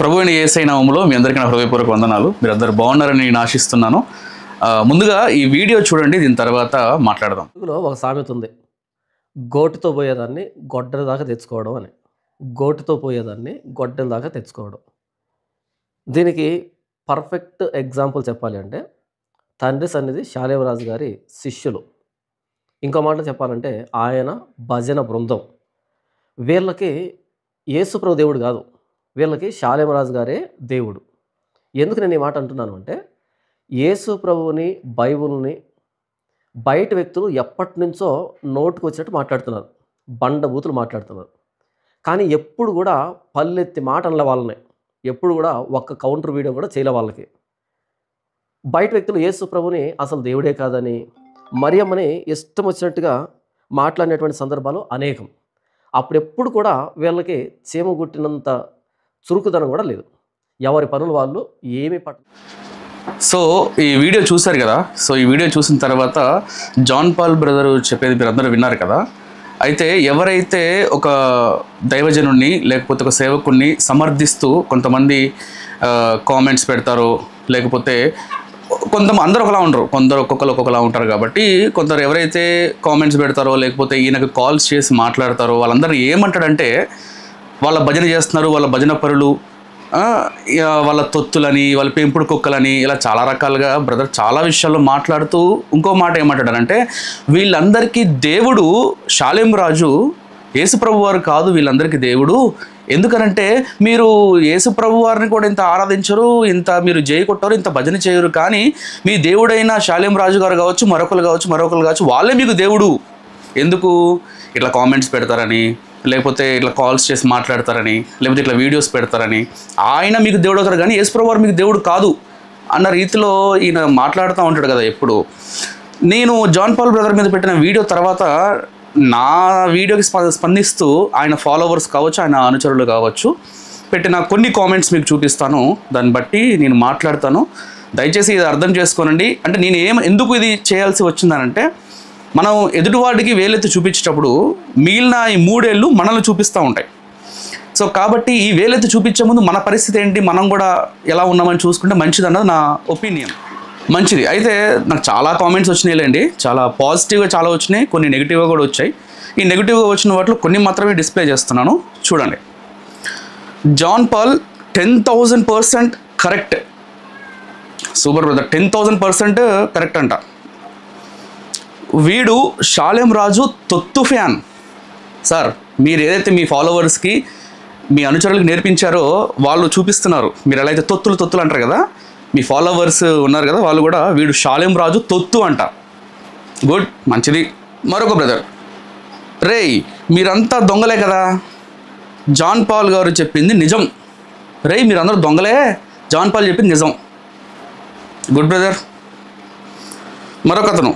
ప్రభువైన యేసయ్య నామములో మీ అందరికీ నా హృదయపూర్వక వందనాలు. మీరందరూ బాగున్నారని నేను ఆశిస్తున్నాను. ముందుగా ఈ వీడియో చూడండి, దీని తర్వాత మాట్లాడదాం. తెలుగులో ఒక సామెత ఉంది, గోటుతో పోయేదాన్ని గొడ్డల దాకా తెచ్చుకోవడం అని. గోటుతో పోయేదాన్ని గొడ్డల దాకా తెచ్చుకోవడం. దీనికి పర్ఫెక్ట్ ఎగ్జాంపుల్ చెప్పాలి అంటే తండ్రి సన్నిధి శాలేమరాజు గారి శిష్యులు, ఇంకో మాటలో చెప్పాలంటే ఆయన భజన బృందం. వీళ్ళకి యేసుప్రభు దేవుడు కాదు, వీళ్ళకి శాలేమరాజు గారే దేవుడు. ఎందుకు నేను ఈ మాట అంటున్నాను అంటే, యేసు ప్రభువుని బైబుల్ని బయట వ్యక్తులు ఎప్పటి నుంచో నోటుకు వచ్చినట్టు మాట్లాడుతున్నారు, బండబూతులు మాట్లాడుతున్నారు. కానీ ఎప్పుడు కూడా పల్లెత్తి మాట అనలే వాళ్ళని, ఎప్పుడు కూడా ఒక్క కౌంటర్ వీడియో కూడా చేయలే వాళ్ళకి. బయట వ్యక్తులు యేసు ప్రభుని అసలు దేవుడే కాదని, మరియమ్మని ఇష్టం వచ్చినట్టుగా మాట్లాడినటువంటి సందర్భాలు అనేకం. అప్పుడెప్పుడు కూడా వీళ్ళకి చీమ గుట్టినంత చురుకుదనం కూడా లేదు, ఎవరి పనులు వాళ్ళు ఏమి సో ఈ వీడియో చూశారు కదా. సో ఈ వీడియో చూసిన తర్వాత జాన్ పాల్ బ్రదర్ చెప్పేది మీరు అందరూ విన్నారు కదా. అయితే ఎవరైతే ఒక దైవజనుడిని లేకపోతే ఒక సేవకుడిని సమర్థిస్తూ కొంతమంది కామెంట్స్ పెడతారో, లేకపోతే అందరూ ఒకలా ఉండరు, కొందరు ఒక్కొక్కలా ఉంటారు. కాబట్టి కొందరు ఎవరైతే కామెంట్స్ పెడతారో లేకపోతే ఈయనకు కాల్స్ చేసి మాట్లాడతారో వాళ్ళందరూ ఏమంటాడంటే, వాళ్ళ భజన చేస్తున్నారు, వాళ్ళ భజన పరులు, వాళ్ళ తొత్తులని, వాళ్ళ పెంపుడు కుక్కలని, ఇలా చాలా రకాలుగా బ్రదర్ చాలా విషయాల్లో మాట్లాడుతూ ఇంకో మాట ఏమంటాడంటే, వీళ్ళందరికీ దేవుడు షాలేం రాజు, యేసుప్రభు వారు కాదు వీళ్ళందరికీ దేవుడు. ఎందుకనంటే మీరు యేసుప్రభు వారిని కూడా ఇంత ఆరాధించరు, ఇంత మీరు జయ కొట్టారు, ఇంత భజన చేయరు, కానీ మీ దేవుడైన షాలేం రాజు గారు కావచ్చు, మరొకరు కావచ్చు, వాళ్ళే మీకు దేవుడు. ఎందుకు ఇట్లా కామెంట్స్ పెడతారని, లేకపోతే ఇట్లా కాల్స్ చేసి మాట్లాడతారని, లేకపోతే ఇట్లా వీడియోస్ పెడతారని, ఆయన మీకు దేవుడు అవుతారు కానీ యేసుప్రభు వారు మీకు దేవుడు కాదు అన్న రీతిలో ఈయన మాట్లాడుతూ ఉంటాడు కదా ఎప్పుడు. నేను జాన్ పాల్ బ్రదర్ మీద పెట్టిన వీడియో తర్వాత నా వీడియోకి స్పందిస్తూ ఆయన ఫాలోవర్స్ కావచ్చు, ఆయన అనుచరులు కావచ్చు పెట్టిన కొన్ని కామెంట్స్ మీకు చూపిస్తాను, దాన్ని బట్టి నేను మాట్లాడతాను. దయచేసి ఇది అర్థం చేసుకోనండి. అంటే నేను ఎందుకు ఇది చేయాల్సి వచ్చిందనంటే, మనం ఎదుటివాడికి వేలెత్తి చూపించేటప్పుడు మిగిలిన ఈ 3 ఏళ్ళు మనల్ని చూపిస్తూ ఉంటాయి. సో కాబట్టి ఈ వేలెత్తి చూపించే ముందు మన పరిస్థితి ఏంటి, మనం కూడా ఎలా ఉన్నామని చూసుకుంటే మంచిది అన్నది నా ఒపీనియన్. మంచిది. అయితే నాకు చాలా కామెంట్స్ వచ్చినాయిలేండి, చాలా పాజిటివ్గా చాలా వచ్చినాయి, కొన్ని నెగిటివ్గా కూడా వచ్చాయి. ఈ నెగిటివ్గా వచ్చిన వాటిలో కొన్ని మాత్రమే డిస్ప్లే చేస్తున్నాను, చూడండి. John Paul 10,000% correct. Super brother, 10,000% correct అంట. వీడు షాలేం రాజు తొత్తు ఫ్యాన్. సార్, మీరు ఏదైతే మీ ఫాలోవర్స్కి మీ అనుచరులకు నేర్పించారో వాళ్ళు చూపిస్తున్నారు. మీరు ఎలా అయితే తొత్తులు అంటారు కదా, మీ ఫాలోవర్స్ ఉన్నారు కదా, వాళ్ళు కూడా వీడు షాలేం రాజు తొత్తు అంట. గుడ్, మంచిది. మరొక బ్రదర్, రేయ్ మీరంతా దొంగలే కదా, జాన్ పాల్ గారు చెప్పింది నిజం. రేయ్ మీరందరూ దొంగలే, జాన్ పాల్ చెప్పింది నిజం. Good brother. మరొకతను,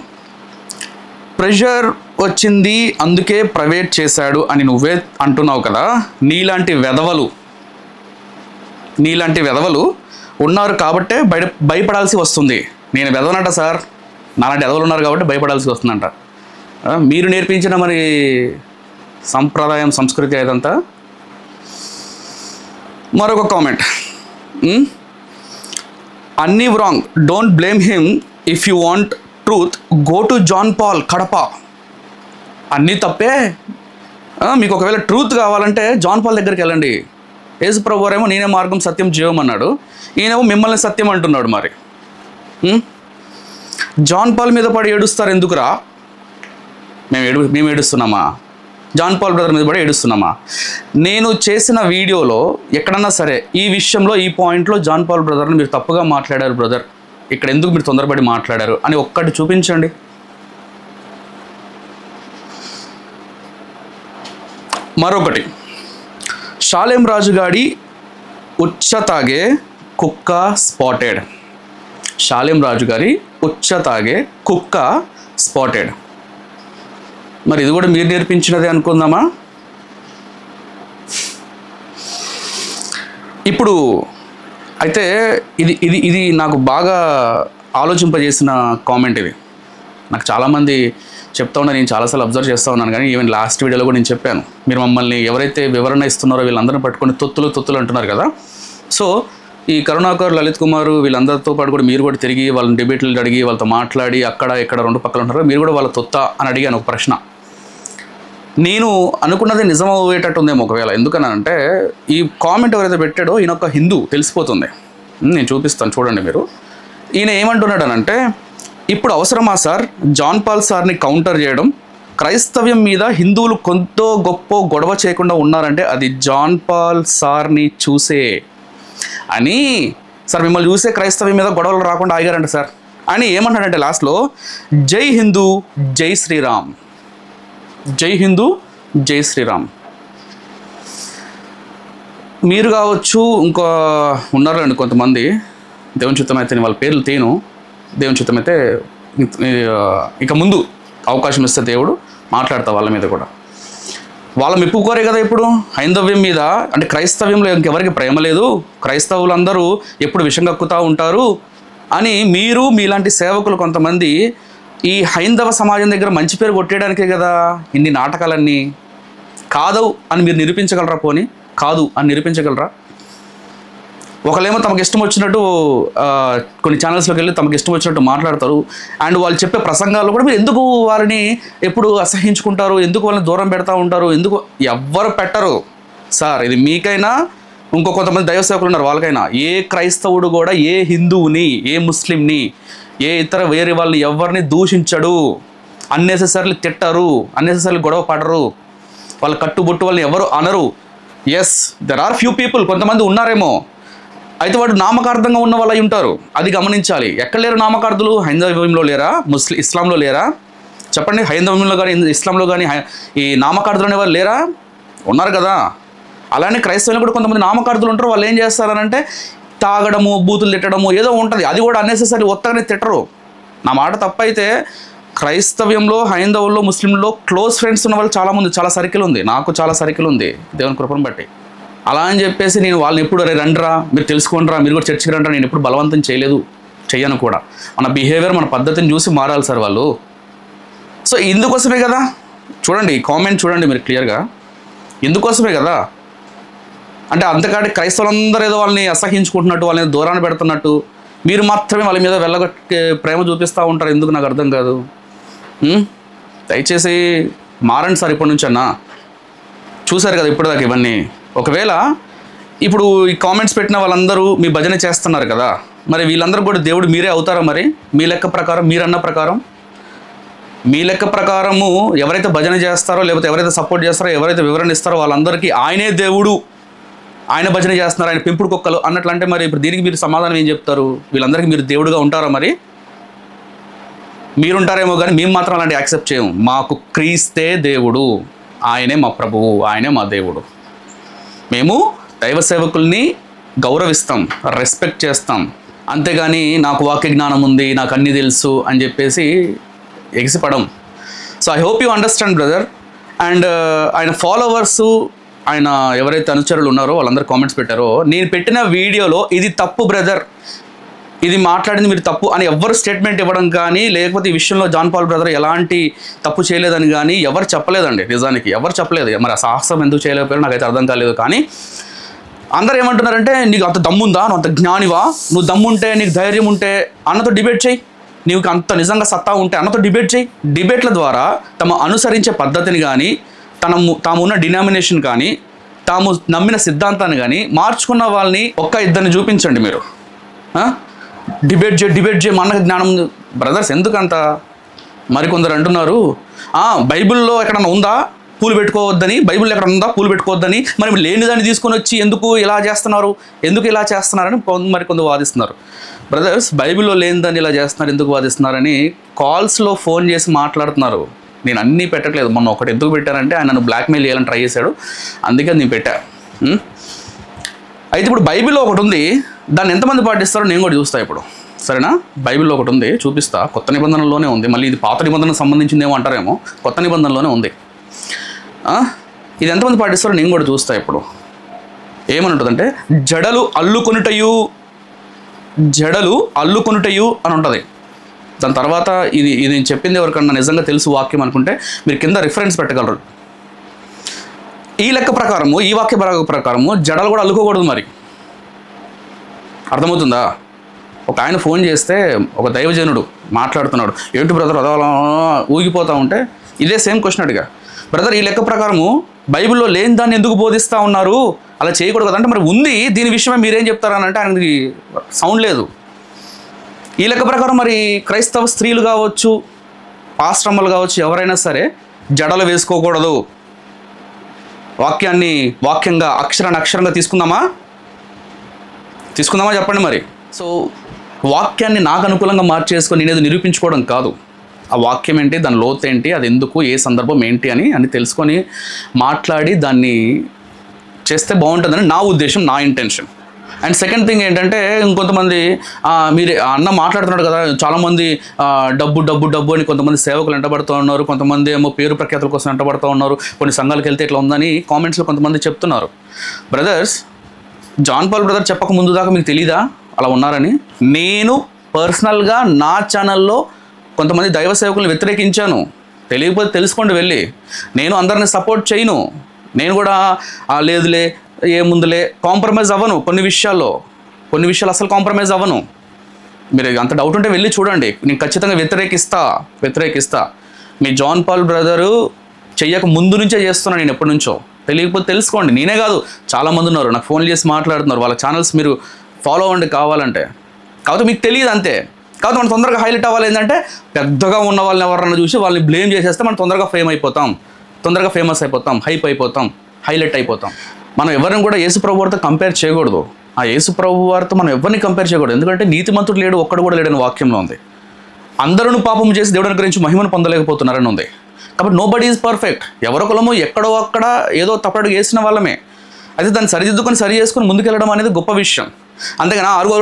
ప్రెషర్ వచ్చింది అందుకే ప్రైవేట్ చేశాడు అని నువ్వే అంటున్నావు కదా, నీలాంటి వెధవలు ఉన్నారు కాబట్టే భయపడాల్సి వస్తుంది. నేను వెధవనంట సార్, నాలాంటి వెధవలు ఉన్నారు కాబట్టి భయపడాల్సి వస్తుందంట. మీరు నేర్పించిన మరి సంప్రదాయం సంస్కృతి అదంతా. మరొక కామెంట్, అన్నీ wrong, don't blame him, if you want truth go to John Paul Kadapa. అన్నీ తప్పే, మీకు ఒకవేళ ట్రూత్ కావాలంటే జాన్ పాల్ దగ్గరికి వెళ్ళండి. యేసుప్రభు వారేమో నేనే మార్గం సత్యం జీవం అన్నాడు, ఈయనేమో మిమ్మల్ని సత్యం అంటున్నాడు. మరి జాన్ పాల్ మీద పడి ఏడుస్తారు ఎందుకురా? మేము ఏడుస్తున్నామా? జాన్ పాల్ బ్రదర్ మీద పడి ఏడుస్తున్నామా? నేను చేసిన వీడియోలో ఎక్కడన్నా సరే ఈ విషయంలో ఈ పాయింట్లో జాన్ పాల్ బ్రదర్ని మీరు తప్పుగా మాట్లాడారు బ్రదర్, ఇక్కడ ఎందుకు మీరు తొందరపడి మాట్లాడారు అని ఒక్కటి చూపించండి. మరొకటి, షాలేం రాజు గాడి ఉచ్చ తాగే కుక్క స్పాటెడ్. షాలేం రాజు గారి ఉచ్చ తాగే కుక్క స్పాటెడ్. మరి ఇది కూడా మీరు నేర్పించినదే అనుకుందామా? ఇప్పుడు అయితే ఇది నాకు బాగా ఆలోచింపజేసిన కామెంట్. ఇది నాకు చాలామంది చెప్తా ఉన్నా, నేను చాలాసార్లు అబ్జర్వ్ చేస్తూ ఉన్నాను. కానీ ఈవెన్ లాస్ట్ వీడియోలో కూడా నేను చెప్పాను, మీరు మమ్మల్ని ఎవరైతే వివరణ ఇస్తున్నారో వీళ్ళందరినీ పట్టుకొని తొత్తులు అంటున్నారు కదా, సో ఈ కరుణాకర్, లలిత్ కుమార్ వీళ్ళందరితో పాటు కూడా మీరు కూడా తిరిగి వాళ్ళని డిబేట్లు అడిగి వాళ్ళతో మాట్లాడి అక్కడ ఇక్కడ రెండు పక్కల ఉంటారు, మీరు కూడా వాళ్ళ తొత్త అని అడిగాను ఒక ప్రశ్న. నేను అనుకున్నది నిజం అయ్యేటట్టు ఉందేమో ఒకవేళ. ఎందుకనంటే ఈ కామెంట్ ఎవరైతే పెట్టాడో ఈయన ఒక హిందూ తెలిసిపోతుంది. నేను చూపిస్తాను చూడండి మీరు. ఈయన ఏమంటున్నాడు అనంటే, ఇప్పుడు అవసరమా సార్ జాన్ పాల్ సార్ని కౌంటర్ చేయడం? క్రైస్తవ్యం మీద హిందువులు కొంత గొప్ప గొడవ చేయకుండా ఉన్నారంటే అది జాన్ పాల్ సార్ని చూసే అని. సార్ మిమ్మల్ని చూసే క్రైస్తవ్యం మీద గొడవలు రాకుండా ఆగారంట సార్ అని ఏమంటాడంటే లాస్ట్లో, జై హిందూ జై శ్రీరామ్, జై హిందూ జై శ్రీరామ్. మీరు కావచ్చు, ఇంకా ఉన్నారండి కొంతమంది, దేవుని చిత్తం అయితే వాళ్ళ పేర్లు తేను, దేవుని చిత్తం అయితే ఇక ముందు అవకాశం ఇస్తే దేవుడు మాట్లాడతా వాళ్ళ మీద కూడా. వాళ్ళ మెప్పుకోరే కదా ఇప్పుడు హైందవ్యం మీద. అంటే క్రైస్తవ్యంలో ఇంకెవరికి ప్రేమ లేదు, క్రైస్తవులందరూ ఎప్పుడు విషం కక్కుతూ ఉంటారు అని మీరు మీలాంటి సేవకులు కొంతమంది ఈ హైందవ సమాజం దగ్గర మంచి పేరు కొట్టేయడానికే కదా ఇన్ని నాటకాలన్నీ. కాదు అని మీరు నిరూపించగలరా? పోనీ కాదు అని నిరూపించగలరా? ఒకళ్ళేమో తమకు ఇష్టం వచ్చినట్టు కొన్ని ఛానల్స్లోకి వెళ్ళి తమకు ఇష్టం వచ్చినట్టు మాట్లాడతారు. అండ్ వాళ్ళు చెప్పే ప్రసంగాల్లో కూడా మీరు ఎందుకు వారిని ఎప్పుడు అసహించుకుంటారు, ఎందుకు వాళ్ళని దూరం పెడతా ఉంటారు, ఎందుకు? ఎవ్వరు పెట్టరు సార్. ఇది మీకైనా ఇంకో కొంతమంది దైవ సేవకులు ఉన్నారు వాళ్ళకైనా. ఏ క్రైస్తవుడు కూడా ఏ హిందువుని, ఏ ముస్లింని, ఏ ఇతర వేరే వాళ్ళని ఎవరిని దూషించడు, అన్నెసెసరీ తిట్టరు, అన్నెసెసరీ గొడవ పడరు, వాళ్ళ కట్టుబొట్టు వాళ్ళని ఎవరు అనరు. Yes, there are few people, కొంతమంది ఉన్నారేమో, అయితే వాడు నామకార్థంగా ఉన్న వాళ్ళు అయి ఉంటారు. అది గమనించాలి. ఎక్కడ లేరు నామకార్థులు? హైందవ్యంలో లేరా? ఇస్లాంలో లేరా? చెప్పండి. హైందవ్యంలో కానీ ఇస్లాంలో కానీ ఈ నామకార్థులు అనేవారు లేరా? ఉన్నారు కదా. అలానే క్రైస్తవులు కూడా కొంతమంది నామకార్థులు ఉంటారు. వాళ్ళు ఏం చేస్తారనంటే తాగడము, బూతులు తిట్టడము ఏదో ఉంటుంది. అది కూడా అన్నెసెసరీ ఒత్తగానే తిట్టరు. నా మాట తప్పైతే క్రైస్తవ్యంలో, హైందవుల్లో, ముస్లింలో క్లోజ్ ఫ్రెండ్స్ ఉన్న వాళ్ళు చాలామంది, చాలా సర్కిల్ ఉంది. నాకు చాలా సర్కిల్ ఉంది దేవుని కృపను బట్టి. అలా అని చెప్పేసి నేను వాళ్ళని ఎప్పుడు రండిరా, మీరు తెలుసుకోండిరా, మీరు కూడా చర్చికి రండిరా, నేను ఎప్పుడు బలవంతం చేయలేదు, చెయ్యను కూడా. మన బిహేవియర్, మన పద్ధతిని చూసి మారాలి సార్ వాళ్ళు. సో ఇందుకోసమే కదా, చూడండి కామెంట్ చూడండి మీరు క్లియర్గా, ఇందుకోసమే కదా. అంటే అంతకాడి క్రైస్తవులందరూ ఏదో వాళ్ళని అసహించుకుంటున్నట్టు, వాళ్ళని దూరాన్ని పెడుతున్నట్టు, మీరు మాత్రమే వాళ్ళ మీద వెళ్ళగొట్టే ప్రేమ చూపిస్తూ ఉంటారు. ఎందుకు నాకు అర్థం కాదు. దయచేసి మారండి సార్ ఇప్పటి నుంచి అన్నా. చూశారు కదా ఇప్పటిదాకా ఇవన్నీ. ఒకవేళ ఇప్పుడు ఈ కామెంట్స్ పెట్టిన వాళ్ళందరూ మీ భజన చేస్తున్నారు కదా, మరి వీళ్ళందరూ కూడా దేవుడు మీరే అవుతారా? మరి మీ లెక్క ప్రకారం, మీరన్న ప్రకారం, మీ లెక్క ప్రకారము ఎవరైతే భజన చేస్తారో, లేకపోతే ఎవరైతే సపోర్ట్ చేస్తారో, ఎవరైతే వివరణ ఇస్తారో వాళ్ళందరికీ ఆయనే దేవుడు, ఆయన భజన చేస్తున్నారు, ఆయన పెంపుడు కుక్కలు అన్నట్లు. అంటే మరి ఇప్పుడు దీనికి మీరు సమాధానం ఏం చెప్తారు? వీళ్ళందరికీ మీరు దేవుడుగా ఉంటారా? మరి మీరుంటారేమో కానీ మేము మాత్రం అలాంటి యాక్సెప్ట్ చేయము. మాకు క్రీస్తే దేవుడు, ఆయనే మా ప్రభువు, ఆయనే మా దేవుడు. మేము దైవ సేవకుల్ని గౌరవిస్తాం, రెస్పెక్ట్ చేస్తాం. అంతేగాని నాకు వాక్య జ్ఞానం ఉంది, నాకు అన్నీ తెలుసు అని చెప్పేసి ఎగిసిపడం. So I hope you understand brother. And ఆయన ఫాలోవర్సు, ఆయన ఎవరైతే అనుచరులు ఉన్నారో వాళ్ళందరూ కామెంట్స్ పెట్టారో, నేను పెట్టిన వీడియోలో ఇది తప్పు బ్రదర్, ఇది మాట్లాడింది మీరు తప్పు అని ఎవరు స్టేట్మెంట్ ఇవ్వడం కానీ, లేకపోతే ఈ విషయంలో జాన్ పాల్ బ్రదర్ ఎలాంటి తప్పు చేయలేదని కానీ ఎవరు చెప్పలేదండి. నిజానికి ఎవరు చెప్పలేదు. మరి ఆ సాహసం ఎందుకు చేయలేకపోయారో నాకైతే అర్థం కాలేదు. కానీ అందరూ ఏమంటున్నారంటే, నీకు అంత దమ్ముందా, నువ్వు అంత జ్ఞానివా, నువ్వు దమ్ముంటే, నీకు ధైర్యం ఉంటే అన్నతో డిబేట్ చేయి, నీకు అంత నిజంగా సత్తా ఉంటే అన్నతో డిబేట్ చేయి. డిబేట్ల ద్వారా తమ అనుసరించే పద్ధతిని కానీ, తాము ఉన్న డినామినేషన్ కానీ, తాము నమ్మిన సిద్ధాంతాన్ని కానీ మార్చుకున్న వాళ్ళని ఒక్క ఇద్దరిని చూపించండి మీరు. డిబేట్ చేయి మా అన్నకు జ్ఞానం బ్రదర్స్ ఎందుకంత? మరికొందరు అంటున్నారు బైబిల్లో ఎక్కడన్నా ఉందా పూలు పెట్టుకోవద్దని, బైబిల్లో ఎక్కడ ఉందా పూలు పెట్టుకోవద్దని, మరి లేని దాన్ని తీసుకొని వచ్చి ఎందుకు ఇలా చేస్తున్నారు, ఎందుకు ఇలా చేస్తున్నారని మరికొందరు వాదిస్తున్నారు. బ్రదర్స్, బైబిల్లో లేని దాన్ని ఇలా చేస్తున్నారు, ఎందుకు వాదిస్తున్నారని కాల్స్లో ఫోన్ చేసి మాట్లాడుతున్నారు. నేను అన్నీ పెట్టట్లేదు. మొన్న ఒకటి ఎందుకు పెట్టానంటే ఆయన నన్ను బ్లాక్మెయిల్ చేయాలని ట్రై చేశాడు, అందుకే నేను పెట్టా. అయితే ఇప్పుడు బైబిల్లో ఒకటి ఉంది, దాన్ని ఎంతమంది పాటిస్తారో నేను కూడా చూస్తాను ఇప్పుడు. సరేనా? బైబిల్లో ఒకటి ఉంది, చూపిస్తా. కొత్త నిబంధనలోనే ఉంది. మళ్ళీ ఇది పాత నిబంధనకు సంబంధించిందేమో అంటారేమో, కొత్త నిబంధనలోనే ఉంది. ఇది ఎంతమంది పాటిస్తారో నేను కూడా చూస్తా ఇప్పుడు. ఏమని ఉంటుందంటే, జడలు అల్లుకొనుటయు అని ఉంటుంది. దాని తర్వాత ఇది చెప్పింది ఎవరికన్నా నిజంగా తెలుసు వాక్యం అనుకుంటే మీరు కింద రిఫరెన్స్ పెట్టగలరు. ఈ లెక్క ప్రకారము, ఈ వాక్య ప్రకారము జడలు కూడా అల్లుకోకూడదు. మరి అర్థమవుతుందా? ఒక ఆయన ఫోన్ చేస్తే ఒక దైవజనుడు మాట్లాడుతున్నాడు, ఏంటి బ్రదర్ అలా ఊగిపోతూ ఉంటే ఇదే సేమ్ క్వశ్చన్ అడిగా, బ్రదర్ ఈ లెక్క ప్రకారము బైబిల్లో లేని దాన్ని ఎందుకు బోధిస్తూ ఉన్నారు, అలా చేయకూడదు కదా అంటే, మరి ఉంది దీని విషయమే మీరేం చెప్తారని అంటే ఆయనకి సౌండ్ లేదు. ఈ లెక్క ప్రకారం మరి క్రైస్తవ స్త్రీలు కావచ్చు, పాస్టమ్మలు కావచ్చు, ఎవరైనా సరే జడలు వేసుకోకూడదు, వాక్యంగా అక్షరంగా తీసుకుందామా చెప్పండి మరి. సో వాక్యాన్ని నాకు అనుకూలంగా మార్చేసుకొని నేనేది నిరూపించుకోవడం కాదు. ఆ వాక్యం ఏంటి, దాని లోతు ఏంటి, అది ఎందుకు, ఏ సందర్భం ఏంటి అని తెలుసుకొని మాట్లాడి దాన్ని చేస్తే బాగుంటుందని నా ఉద్దేశం, నా ఇంటెన్షన్. అండ్ సెకండ్ థింగ్ ఏంటంటే, ఇంకొంతమంది మీరు అన్న మాట్లాడుతున్నాడు కదా, చాలామంది డబ్బు అని కొంతమంది సేవకులు వెంటబడుతూ ఉన్నారు, కొంతమంది ఏమో పేరు ప్రఖ్యాతుల కోసం వెంటబడుతూ ఉన్నారు, కొన్ని సంఘాలకు వెళ్తే ఇట్లా ఉందని కామెంట్స్లో కొంతమంది చెప్తున్నారు. బ్రదర్స్, జాన్ పాల్ బ్రదర్ చెప్పక ముందు దాకా మీకు తెలీదా అలా ఉన్నారని? నేను పర్సనల్గా నా ఛానల్లో కొంతమంది దైవ సేవకులను వ్యతిరేకించాను. తెలియకపోతే తెలుసుకోండి వెళ్ళి. నేను అందరిని సపోర్ట్ చేయను, నేను కూడా లేదులే ఏముందులే కాంప్రమైజ్ అవ్వను. కొన్ని విషయాలు అసలు కాంప్రమైజ్ అవ్వను. మీరు అంత డౌట్ ఉంటే వెళ్ళి చూడండి. నేను ఖచ్చితంగా వ్యతిరేకిస్తా. మీ జాన్ పాల్ బ్రదరు చెయ్యక ముందు నుంచే చేస్తున్నాను నేను, ఎప్పటి నుంచో. తెలియకపోతే తెలుసుకోండి. నేనే కాదు, చాలామంది ఉన్నారు నాకు ఫోన్ చేసి మాట్లాడుతున్నారు. వాళ్ళ ఛానల్స్ మీరు ఫాలో అవ్వండి కావాలంటే. కాకపోతే మీకు తెలియదు అంతే. కాకపోతే మనం తొందరగా హైలైట్ అవ్వాలి ఏంటంటే, పెద్దగా ఉన్న వాళ్ళని ఎవరన్నా చూసి వాళ్ళని బ్లేమ్ చేసేస్తే మనం తొందరగా ఫేమస్ అయిపోతాం, హైప్ అయిపోతాం, హైలైట్ అయిపోతాం. మనం ఎవరిని కూడా యేసుప్రభు వారితో కంపేర్ చేయకూడదు. ఆ యేసుప్రభు వారితో మనం ఎవరిని కంపేర్ చేయకూడదు. ఎందుకంటే నీతిమంతుడు లేడు, ఒక్కడు కూడా లేడని వాక్యంలో ఉంది. అందరూ పాపం చేసి దేవుడిని గురించి మహిమను పొందలేకపోతున్నారని ఉంది. కాబట్టి నోబడీ ఈజ్ పర్ఫెక్ట్. ఎవరొకలమో ఎక్కడో అక్కడ ఏదో తప్పడు వేసిన వాళ్ళమే. అయితే దాన్ని సరిదిద్దుకొని సరి చేసుకొని ముందుకెళ్ళడం అనేది గొప్ప విషయం. అంతేగాని అడుగు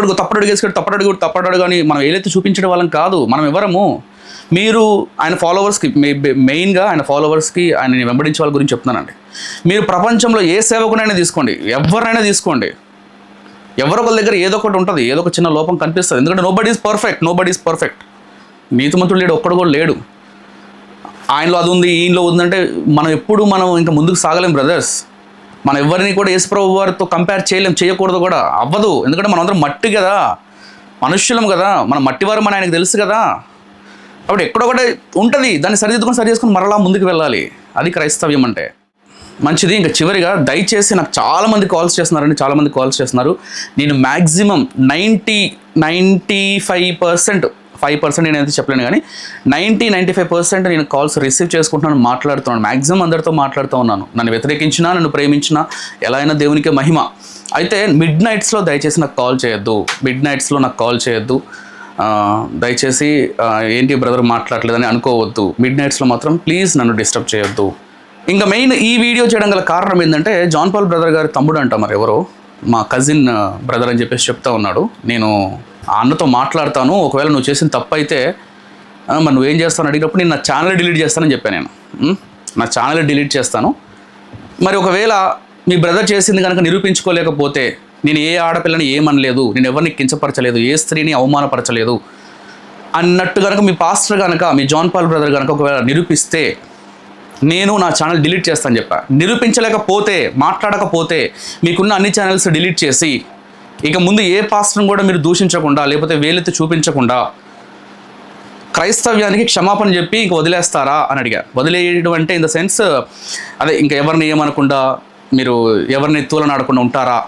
తప్పడు కానీ మనం ఏదైతే చూపించడం వాళ్ళం కాదు. మనం ఎవరము? మీరు ఆయన ఫాలోవర్స్కి, మెయిన్గా ఆయన ఫాలోవర్స్కి, ఆయన వెంబడించే వాళ్ళ గురించి చెప్తున్నానండి. మీరు ప్రపంచంలో ఏ సేవకునైనా తీసుకోండి, ఎవరినైనా తీసుకోండి, ఎవరొకరి దగ్గర ఏదో ఒకటి ఉంటుంది, ఏదో ఒక చిన్న లోపం కనిపిస్తుంది. ఎందుకంటే నోబడీ ఈజ్ పర్ఫెక్ట్. నీతిమంతుడు లేడు, ఒక్కడు కూడా లేడు. ఆయనలో అది ఉంది, ఈయనలో ఉందంటే మనం ఇంకా ముందుకు సాగలేం బ్రదర్స్. మనం ఎవరిని కూడా యేసుప్రభు వారితో కంపేర్ చేయకూడదు కూడా, అవ్వదు. ఎందుకంటే మనం అందరం మట్టి కదా, మనుష్యులం కదా, మన మట్టివారు మన ఆయనకు తెలుసు కదా. కాబట్టి ఎక్కడో ఒకటి ఉంటుంది, దాన్ని సరి చేసుకుని మరలా ముందుకు వెళ్ళాలి. అది క్రైస్తవ్యం అంటే. మంచిది. ఇంకా చివరిగా దయచేసి నాకు చాలామంది కాల్స్ చేస్తున్నారు. నేను మ్యాక్సిమం 95% 5% నేనైతే చెప్పలేను కానీ 95% నేను కాల్స్ రిసీవ్ చేసుకుంటున్నాను, మాట్లాడుతున్నాను. మ్యాక్సిమం అందరితో మాట్లాడుతూ ఉన్నాను. నన్ను వ్యతిరేకించినా, నన్ను ప్రేమించినా, ఎలా అయినా దేవునికే మహిమ. అయితే మిడ్ నైట్స్లో దయచేసి నాకు కాల్ చేయొద్దు. దయచేసి ఏంటి బ్రదర్ మాట్లాడలేదని అనుకోవద్దు. మిడ్ నైట్స్లో మాత్రం ప్లీజ్ నన్ను డిస్టర్బ్ చేయొద్దు. ఇంకా మెయిన్ ఈ వీడియో చేయడం గల కారణం ఏంటంటే, జాన్ పాల్ బ్రదర్ గారి తమ్ముడు అంట, మరి ఎవరో మా కజిన్ బ్రదర్ అని చెప్పేసి చెప్తా ఉన్నాడు. నేను ఆ అన్నతో మాట్లాడతాను, ఒకవేళ నువ్వు చేసిన తప్పు అయితే మరి నువ్వేం చేస్తాను అడిగినప్పుడు నేను నా ఛానల్ డిలీట్ చేస్తానని చెప్పాను. నా ఛానల్ డిలీట్ చేస్తాను. మరి ఒకవేళ మీ బ్రదర్ చేసింది కనుక నిరూపించుకోలేకపోతే, నేను ఏ ఆడపిల్లని ఏమనలేదు, నేను ఎవరిని కించపరచలేదు, ఏ స్త్రీని అవమానపరచలేదు అన్నట్టు కనుక మీ పాస్టర్ కనుక, మీ జాన్ పాల్ బ్రదర్ కనుక ఒకవేళ నిరూపిస్తే నేను నా ఛానల్ డిలీట్ చేస్తాను చెప్పా. నిరూపించలేకపోతే, మాట్లాడకపోతే మీకున్న అన్ని ఛానల్స్ డిలీట్ చేసి ఇక ముందు ఏ పాస్టర్ని కూడా మీరు దూషించకుండా, లేకపోతే వేలెత్తి చూపించకుండా క్రైస్తవ్యానికి క్షమాపణ చెప్పి ఇంక వదిలేస్తారా అని అడిగా. వదిలేయడం అంటే ఇన్ ద సెన్స్ అదే, ఇంకా ఎవరిని ఏమనకుండా, మీరు ఎవరిని తూలనాడకుండా ఉంటారా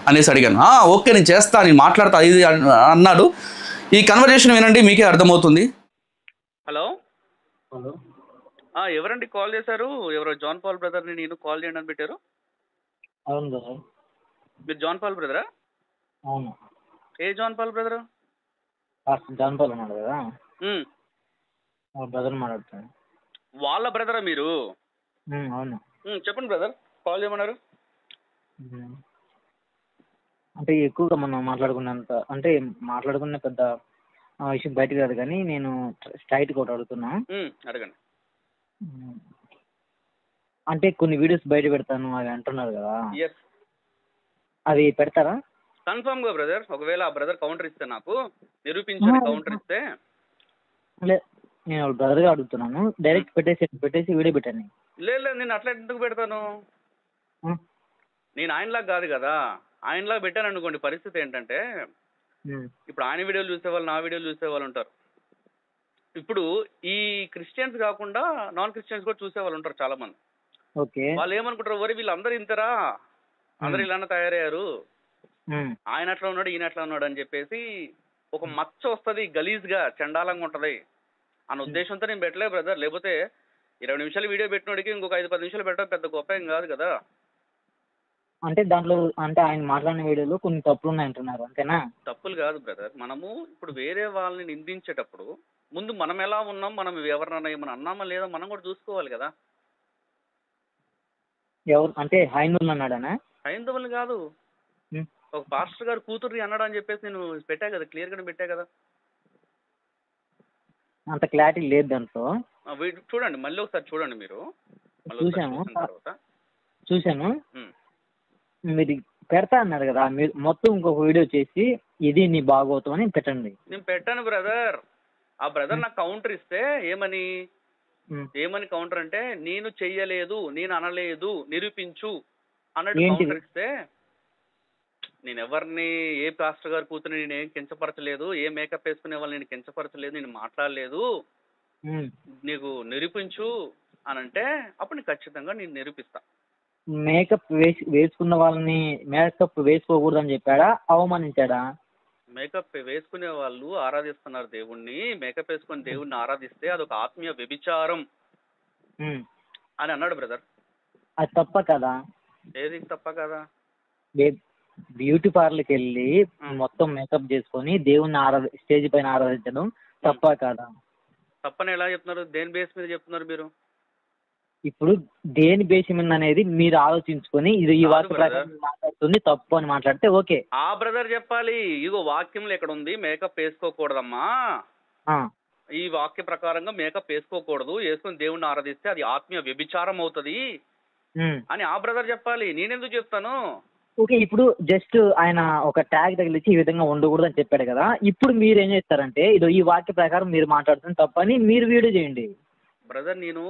అనేసి అడిగాను. ఓకే నేను చేస్తా, నేను మాట్లాడతా ఇది అన్నాడు. ఈ కన్వర్జేషన్ వినండి, మీకే అర్థమవుతుంది. హలో, ఎవరండి కాల్ చేశారు? ఎవరో జాన్ పాల్ బ్రదర్ని నేను కాల్ చేయండి అని పెట్టారు. అవును బ్రదర్. మీరు జాన్ పాల్ బ్రదరా? అవును. ఏ John Paul brother? John Paul ఉన్నాడు కదా, బ్రదర్ మాట్లాడుతాను. వాళ్ళ బ్రదరా మీరు? అవును. చెప్పండి బ్రదర్, కాల్ చేయమన్నారు. అంటే ఎక్కువగా మనం మాట్లాడుకున్న పెద్ద విషయం బయట కాదు, కానీ నేను స్ట్రైట్గా ఒకటి అడుగుతున్నా. అడగండి. అంటే కొన్ని వీడియోస్ బయట పెడతాను అవి అంటున్నారు కదా, ఎస్, అవి పెడతారా? కన్ఫర్మ్ గా బ్రదర్. ఒకవేళ ఆ బ్రదర్ కౌంటర్ ఇస్తే, నాకు నిరూపించని కౌంటర్ ఇస్తే. నేను బ్రదర్ గా అడుగుతున్నాను, డైరెక్ట్ పెట్టేసి వీడియో పెట్టాను. లేదు, నేను అట్లా ఎందుకు పెడతాను? నేను ఆయనలాగా కాదు కదా. ఆయనలా పెట్టాను అనుకోండి, పరిస్థితి ఏంటంటే ఇప్పుడు ఆయన వీడియోలు చూసేవాళ్ళు, నా వీడియోలు చూసేవాళ్ళు ఉంటారు. ఇప్పుడు ఈ క్రిస్టియన్స్ కాకుండా నాన్ క్రిస్టియన్స్ కూడా చూసేవాళ్ళు ఉంటారు చాలా మంది. ఓకే. వాళ్ళు ఏమనుకుంటారు, ఒరే వీళ్ళందరూ ఇంతరా, అందరు ఇలానే తయారయ్యారు, ఆయన అట్లా ఉన్నాడు ఈయన అట్లా ఉన్నాడు అని చెప్పేసి ఒక మచ్చ వస్తుంది, గలీజ్ గా చండాలంగా ఉంటది అన్న ఉద్దేశంతో నేను పెట్టలే బ్రదర్. లేకపోతే 20 నిమిషాలు వీడియో పెట్టినోడికి ఇంకొక 5-10 నిమిషాలు పెట్టడం పెద్ద గొప్ప ఏం కాదు కదా. అంటే దాంట్లో అంటే ఆయన మాట్లాడిన వీడియోలో కొన్ని తప్పులు ఉన్నాయి అంటున్నారు, అంతేనా? తప్పులు కాదు బ్రదర్. మనము ఇప్పుడు వేరే వాళ్ళని నిందించేటప్పుడు ముందు మనం ఎలా ఉన్నాం, మనం ఎవరినన్నా ఏమన్నా అన్నామా లేదా మనం కూడా చూసుకోవాలి కదా. ఎవరు అంటే హైందువులు అన్నాడనా? హైందవులు కాదు, ఒక పాస్టర్ గారు కూతుర్ని అన్నాడు అని చెప్పేసి నేను పెట్టా కదా, క్లియర్ గా పెట్టా కదా. అంత క్లారిటీ లేదు దాంట్లో. చూడండి, మళ్ళీ ఒకసారి చూడండి మీరు. చూశాను. మీరు పెడతా అన్నారు కదా, మీరు మొత్తం ఇంకొక వీడియో చేసి ఇది నీ భాగవతం అని పెట్టండి. నేను పెట్టాను బ్రదర్. ఆ బ్రదర్ నాకు కౌంటర్ ఇస్తే ఏమని కౌంటర్ అంటే, నేను చెయ్యలేదు, నేను అనలేదు, నిరూపించు అన్నట్టు కౌంటర్ ఇస్తే, నేను ఎవరిని ఏ పాస్టర్ గారి కూతురు నేను ఏం కించపరచలేదు, ఏ మేకప్ వేసుకునే వాళ్ళు నేను కించపరచలేదు, నేను మాట్లాడలేదు, నీకు నిరూపించు అని అంటే అప్పుడు నేను ఖచ్చితంగా నేను నిరూపిస్తా. మేకప్ వేసుకున్న వాళ్ళని మేకప్ వేసుకోకూడదు అని చెప్పాడా, అవమానించాడా? మేకప్ వేసుకునే వాళ్ళు ఆరాధిస్తున్నారు దేవుణ్ణి, మేకప్ వేసుకుని దేవుణ్ణి ఆరాధిస్తే అదొక ఆత్మీయ వ్యభిచారం అని అన్నాడు బ్రదర్. అది తప్ప కదా? ఏది తప్ప కదా? బ్యూటీ పార్లర్కి వెళ్ళి మొత్తం మేకప్ చేసుకొని దేవుణ్ణి స్టేజ్ పైన ఆరాధించడం తప్ప కదా? తప్పని ఎలా చెప్తున్నారు? దేని బేస్ మీద చెప్తున్నారు మీరు? ఇప్పుడు దేని బేస్ మీద అనేది మీరు ఆలోచించుకొని ఇది ఈ వాక్యం మాట్లాడుతుంది తప్పు అని మాట్లాడితే ఓకే. ఆ బ్రదర్ చెప్పాలి, ఇగో వాక్యంలో ఎక్కడ ఉంది మేకప్ వేసుకోకూడదమ్మా, ఈ వాక్య ప్రకారంగా మేకప్ వేసుకోకూడదు, వేసుకొని దేవుణ్ణి ఆరాధిస్తే అది ఆత్మీయ వ్యభిచారం అవుతుంది అని ఆ బ్రదర్ చెప్పాలి. నేనెందుకు చెప్తాను? ఓకే, ఇప్పుడు జస్ట్ ఆయన ఒక ట్యాగ్ తగిలించి ఈ విధంగా ఉండకూడదు అని చెప్పాడు కదా, ఇప్పుడు మీరు ఏం చేస్తారంటే ఇదో ఈ వాక్య ప్రకారం మీరు మాట్లాడుతుంది తప్పని మీరు వీడియో చేయండి. బ్రదర్ నేను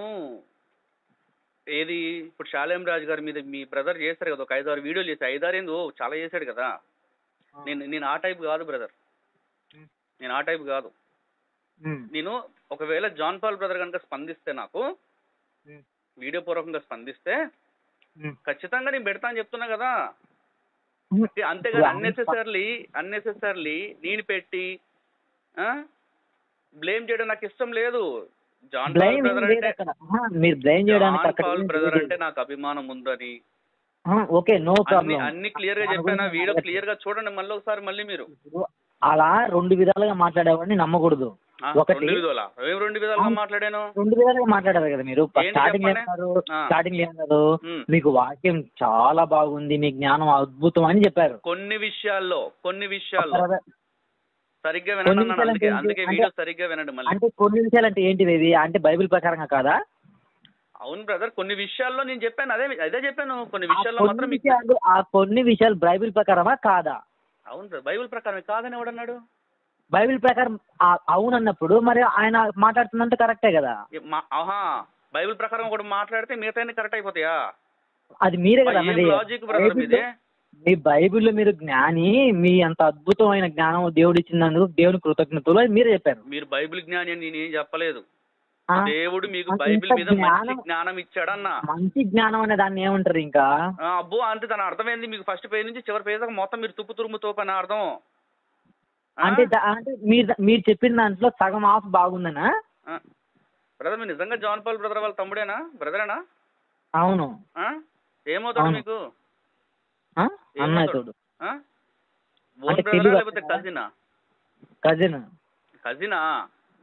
ఏది ఇప్పుడు శాలేం రాజు గారి మీద మీ బ్రదర్ చేశారు కదా, ఒక 5-6 వీడియోలు చేశారు. 5-6 ఏందో చాలా చేశాడు కదా. నేను ఆ టైప్ కాదు బ్రదర్, నేను ఆ టైప్ కాదు. నేను ఒకవేళ జాన్ పాల్ బ్రదర్ కనుక స్పందిస్తే, నాకు వీడియో పూర్వకంగా స్పందిస్తే ఖచ్చితంగా నేను పెడతా అని చెప్తున్నా కదా. అంతేగాని అన్నెసెసర్లీ నేను పెట్టి బ్లేమ్ చేయడం నాకు ఇష్టం లేదు. జాన్ పాల్ బ్రదర్ అంటే నాకు అభిమానం ఉందని ఓకే, నో ప్రాబ్లం, అన్ని క్లియర్ గా చెప్పాను. వీడియో క్లియర్ గా చూడండి మళ్ళీ ఒకసారి. మళ్ళీ మీరు అలా 2 విధాలుగా మాట్లాడేవాడిని నమ్మకూడదు. ఒకటి 2 విధాలుగా మాట్లాడాను. 2 విధాలుగా మాట్లాడారు కదా మీరు. స్టార్టింగ్ ఏమన్నారు, మీకు వాక్యం చాలా బాగుంది, మీ జ్ఞానం అద్భుతం అని చెప్పారు. కొన్ని విషయాల్లో సరిగ్గా వినండి, అందుకే వీడియో సరిగ్గా వినండి. మళ్ళీ అంటే కొన్ని విషయాలు అంటే ఏంటివి? అంటే బైబిల్ ప్రకారంగా కాదా? అవును బ్రదర్, కొన్ని విషయాల్లో నేను చెప్పాను, అదే చెప్పాను. కొన్ని విషయాల్లో మాత్రం కొన్ని విషయాలు బైబిల్ ప్రకారమా కాదా? అవును బ్రదర్, బైబిల్ ప్రకారం కాదని ఎవడన్నాడు? బైబిల్ ప్రకారం అవునన్నప్పుడు మరి ఆయన మాట్లాడుతుందంటే కరెక్టే కదా. బైబిల్ ప్రకారం ఒకటి మాట్లాడితే మిగతా కరెక్ట్ అయిపోతాయా? అది మీరే కదా లాజిక్ బ్రదర్ మీదే. మీ బైబిల్లో మీరు జ్ఞాని, మీ అంత అద్భుతమైన జ్ఞానం దేవుడు ఇచ్చినందుకు దేవుని కృతజ్ఞతలు అని మీరే చెప్పారు. మీరు బైబిల్ జ్ఞాని అని నేనేం చెప్పలేదు. దేవుడు మీకు బైబిల్ మీద మంచి జ్ఞానం ఇచ్చాడన్నా. మంచి జ్ఞానం అనే దాన్ని ఏమంటారు ఇంకా? అబ్బో అంతే, దాని అర్థం ఏంది? మీకు ఫస్ట్ పేజ్ నుంచి చివరి పేజ్ దాకా మొత్తం మీరు తురుము తోపని అర్థం. అంటే మీరు చెప్పిన దాంట్లో సగం ఆఫ్ బాగుందనా? బ్రదర్ మీరు నిజంగా జాన్ పాల్ బ్రదర్ వాళ్ళ తమ్ముడేనా, బ్రదరేనా? అవును. ఏమవుతాడు మీకు? అన్నయ్యతోడు. ఓన్ బ్రదరా లేకపోతే కజినా? కజినా?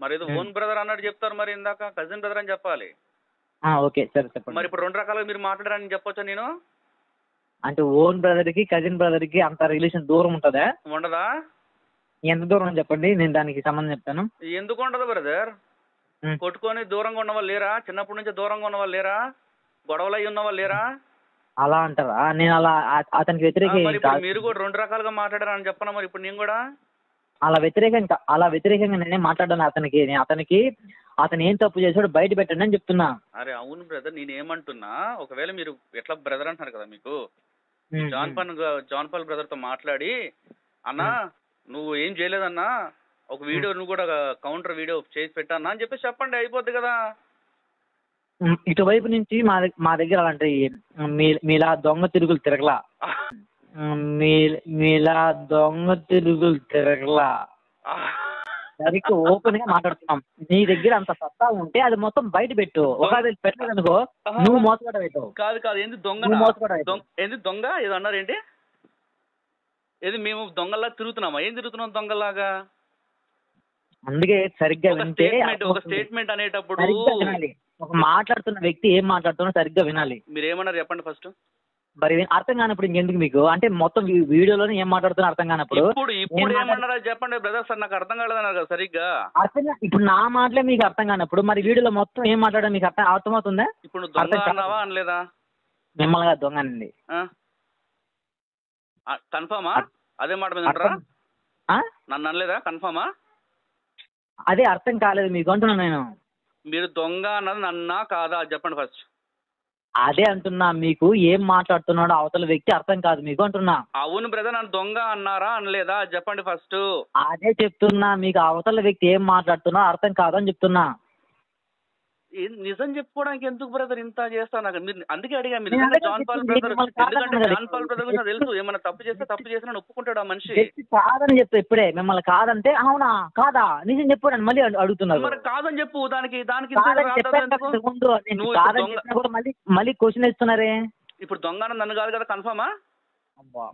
మరి ఏదో ఓన్ బ్రదర్ అన్నట్టు చెప్తారు, మరి ఇందాక కజిన్ బ్రదర్ అని చెప్పాలి. ఓకే సరే చెప్పండి. మరి ఇప్పుడు 2 రకాలుగా మీరు మాట్లాడారని చెప్పొచ్చా నేను? అంటే ఓన్ బ్రదర్ కి కజిన్ బ్రదర్ కి అంత రిలేషన్ దూరం ఉంటుందా? ఉండదా? ఎంత దూరం అని చెప్పండి, నేను దానికి సంబంధం చెప్తాను. ఎందుకు ఉండదు బ్రదర్? కొట్టుకొని దూరంగా ఉన్న వాళ్ళు లేరా? చిన్నప్పటి నుంచి దూరంగా ఉన్న వాళ్ళు లేరా? గొడవలు అయ్యి ఉన్న వాళ్ళు లేరా? అలా అంటారా? నేను అలా అతనికి వ్యతిరేకంగా మీరు కూడా 2 రకాలుగా మాట్లాడారని చెప్పనా? మరి ఇప్పుడు నేను కూడా అలా వ్యతిరేకంగా నేనే మాట్లాడాను అతనికి అతను ఏం తప్పు చేశాడు బయట పెట్టండి అని చెప్తున్నా. అరే అవును బ్రదర్, నేనేమంటున్నా, ఒకవేళ మీరు ఎట్లా బ్రదర్ అంటున్నారు కదా, మీకు జాన్ పాల్ బ్రదర్ తో మాట్లాడి, అన్నా నువ్వు ఏం చేయలేదన్నా, ఒక వీడియో నువ్వు కూడా కౌంటర్ వీడియో చేసి పెట్టన్నా అని చెప్పి చెప్పండి, అయిపోద్ది కదా. ఇటువైపు నుంచి మా దగ్గర అలాంటి మీలా దొంగ తిరుగులు తిరగలా, మీలా దొంగ తిరుగులు తిరగలా, సరిగ్గా ఓపెన్ గా మాట్లాడుతున్నాం. నీ దగ్గర అంత సత్తా ఉంటే అది మొత్తం బయట పెట్టు. ఒకవేళ పెట్టలేదనుకో నువ్వు మోసపడ అవుతావు. కాదు ఏంది దొంగ, ఏంది దొంగ ఏదో అన్నారు ఏంటి, ఏది మేము దొంగల్లా తిరుగుతున్నామా, ఏం తిరుగుతున్నాం దొంగలాగా? అందుకే సరిగ్గా వింటే ఒక స్టేట్మెంట్ అనేటప్పుడు ఒక మాట్లాడుతున్న వ్యక్తి ఏం మాట్లాడుతున్నా సరిగ్గా వినాలి. మీరు ఏమన్నారు చెప్పండి ఫస్ట్. మరి అర్థం కానప్పుడు ఇంకెందుకు మీకు, అంటే మొత్తం వీడియోలోనే ఏం మాట్లాడుతున్నా అర్థం కానప్పుడు ఇప్పుడు ఏమన్నారా చెప్పండి బ్రదర్. సార్ నాకు అర్థం కాలేదన్నారు కదా సరిగ్గా. ఇప్పుడు నా మాటలే మీకు అర్థం కానప్పుడు మరి వీడియోలో మొత్తం ఏం మాట్లాడా మీకు అర్థమవుతుందా? ఇప్పుడు దొంగ అన్నావా అనలేదా? మిమ్మల్ని కాదు దొంగ అనండి. కన్ఫర్మా? అదే మాట మీద ఉంటారా? నన్ను అనలేదా? కన్ఫర్మా? అదే అర్థం కాలేదు మీకు అంటున్నా నేను. మీరు దొంగ అన్నది నన్నా కాదా చెప్పండి ఫస్ట్. అదే అంటున్నా, మీకు ఏం మాట్లాడుతున్నాడో అవతల వ్యక్తి అర్థం కాదు మీకు అంటున్నా. అవును బ్రదర్, నన్ను దొంగ అన్నారా అనలేదా చెప్పండి ఫస్ట్. అదే చెప్తున్నా, మీకు అవతల వ్యక్తి ఏం మాట్లాడుతున్నా అర్థం కాదు అని చెప్తున్నా. నిజం చెప్పుకోవడానికి ఎందుకు బ్రదర్ ఇంత చేస్తా? నాకు అందుకే అడిగా, మీరు జాన్ పాల్ బ్రదర్, ఎందుకంటే జాన్ పాల్ బ్రదర్ గురించి తెలుసు, ఏమన్నా తప్పు చేస్తే ఒప్పుకుంటాడు ఆ మనిషి. కాదని చెప్తా ఇప్పుడే, మిమ్మల్ని కాదంటే అవునా కాదా నిజం చెప్పాడు మళ్ళీ అడుగుతున్నారు. మరి కాదని చెప్పు, దానికి మళ్ళీ క్వశ్చన్ ఇస్తున్నారే. ఇప్పుడు దొంగ నన్ను కాదు కదా, కన్ఫర్మా?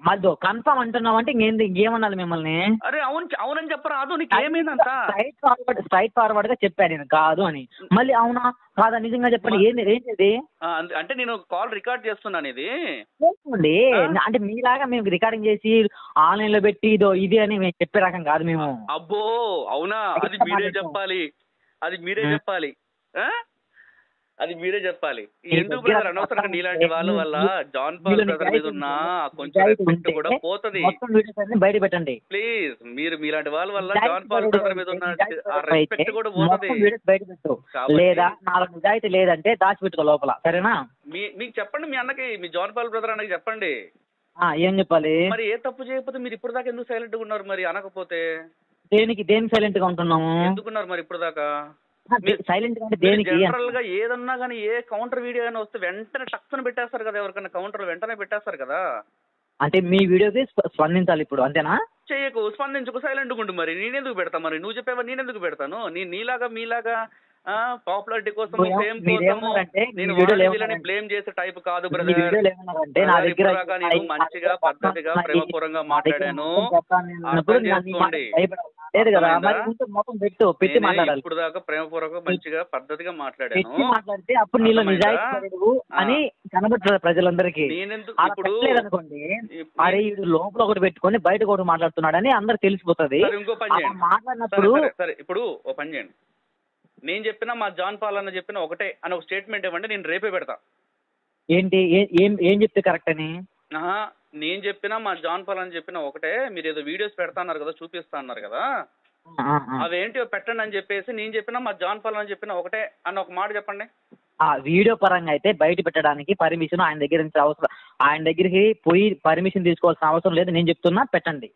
మధ్య కన్ఫర్మ్ అంటున్నావు అంటే ఇంకేమన్నాను మిమ్మల్ని? అరే అవునని చెప్పరాదు, నీకు ఏమైందంత స్ట్రైట్ ఫార్వర్డ్ గా చెప్పాను నేను కాదు అని. మళ్ళీ అవునా కాదా నిజంగా చెప్పండి, ఏంటి అంటే నేను కాల్ రికార్డ్ చేస్తున్నాను. ఇది చేసుకోండి, అంటే మీలాగా మేము రికార్డింగ్ చేసి ఆన్లైన్ లో పెట్టి ఇది అని మేము చెప్పే రకం కాదు మేము. అబ్బో అవునా? అది మీరే చెప్పాలి, అది మీరే చెప్పాలి, అది మీరే చెప్పాలి. ఎందుకు బ్రదర్ అనవసరంగా నీలాంటి వాళ్ళ వల్ల జాన్ పాల్ బ్రదర్ మీద ఉన్న కొంచెం రెస్పెక్ట్ కూడా పోతుంది. బయట పెట్టండి ప్లీజ్. మీరు మీలాంటి వాళ్ళ వల్ల జాన్ పాల్ బ్రదర్ మీద ఉన్న ఆ రెస్పెక్ట్ కూడా పోతుంది. బయట పెట్టు, లేదా నాలుగు నిజాయితీ లేదంటే దాచిపెట్టుకో లోపల, సరేనా? మీకు చెప్పండి, మీ అన్నకి, మీ జాన్ పాల్ బ్రదర్ అన్నకి చెప్పండి. ఏం చెప్పాలి? మరి ఏ తప్పు చేయకపోతే మీరు ఇప్పుడు దాకా ఎందుకు సైలెంట్ గా ఉన్నారు? మరి అనకపోతే దేనికి సైలెంట్ గా ఉంటున్నాము? ఎందుకున్నారు మరి ఇప్పుడు దాకా సైలెంట్ గా? దేనికి? జనరల్ గా ఏదన్నా కానీ ఏ కౌంటర్ వీడియో అయినా వస్తే వెంటనే టక్స్ని పెట్టేస్తారు కదా, ఎవరికైనా కౌంటర్ వెంటనే పెట్టేస్తారు కదా. అంటే మీ వీడియోకి స్పందించాలి ఇప్పుడు, అంతేనా? చేయకు, స్పందించుకు, సైలెంట్ గుండు. మరి నేనెందుకు పెడతా? మరి నువ్వు చెప్పేవా నేనెందుకు పెడతాను? నీలాగా మీలాగా పాపులారిటీ కోసం, ఫేమ్ కోసము నేను వీళ్ళని బ్లేమ్ చేసే టైప్ కాదు బ్రదర్. నేను మంచిగా పద్ధతిగా ప్రేమపూర్వకంగా మాట్లాడాను, అర్థం చేసుకోండి. ఇప్పుడు దాకా ప్రేమపూర్వకంగా మంచిగా పద్ధతిగా మాట్లాడాను. మాట్లాడితే అప్పుడు నీలో నిజాయితీ అని కనబడుతుంది ప్రజలందరికీ. ఇప్పుడు అనుకోండి, అరే వీడు లోపల ఒకటి పెట్టుకొని బయట ఒకటి మాట్లాడుతున్నాడని అందరు తెలిసిపోతుంది. ఇంకో పని చేయండి, మాట్లాడినప్పుడు సరే ఇప్పుడు ఓ పని చేయండి, నేను చెప్పినా మా జాన్ పాల్ అన్న చెప్పిన ఒకటే అని ఒక స్టేట్మెంట్ ఇవ్వండి, నేను రేపే పెడతా. ఏంటి ఏం చెప్తే కరెక్ట్ అని? నేను చెప్పినా మా జాన్ పాల్ అని చెప్పిన ఒకటే. మీరు ఏదో వీడియోస్ పెడతా అన్నారు కదా, చూపిస్తా అన్నారు కదా, అవేంటి పెట్టండి అని చెప్పేసి నేను చెప్పినా మా జాన్ పాల్ అని చెప్పిన ఒకటే అని ఒక మాట చెప్పండి. వీడియో పరంగా అయితే బయట పెట్టడానికి పర్మిషన్ ఆయన దగ్గర నుంచి అవసరం, ఆయన దగ్గరికి పోయి పర్మిషన్ తీసుకోవాల్సిన అవసరం లేదు. నేను చెప్తున్నా పెట్టండి.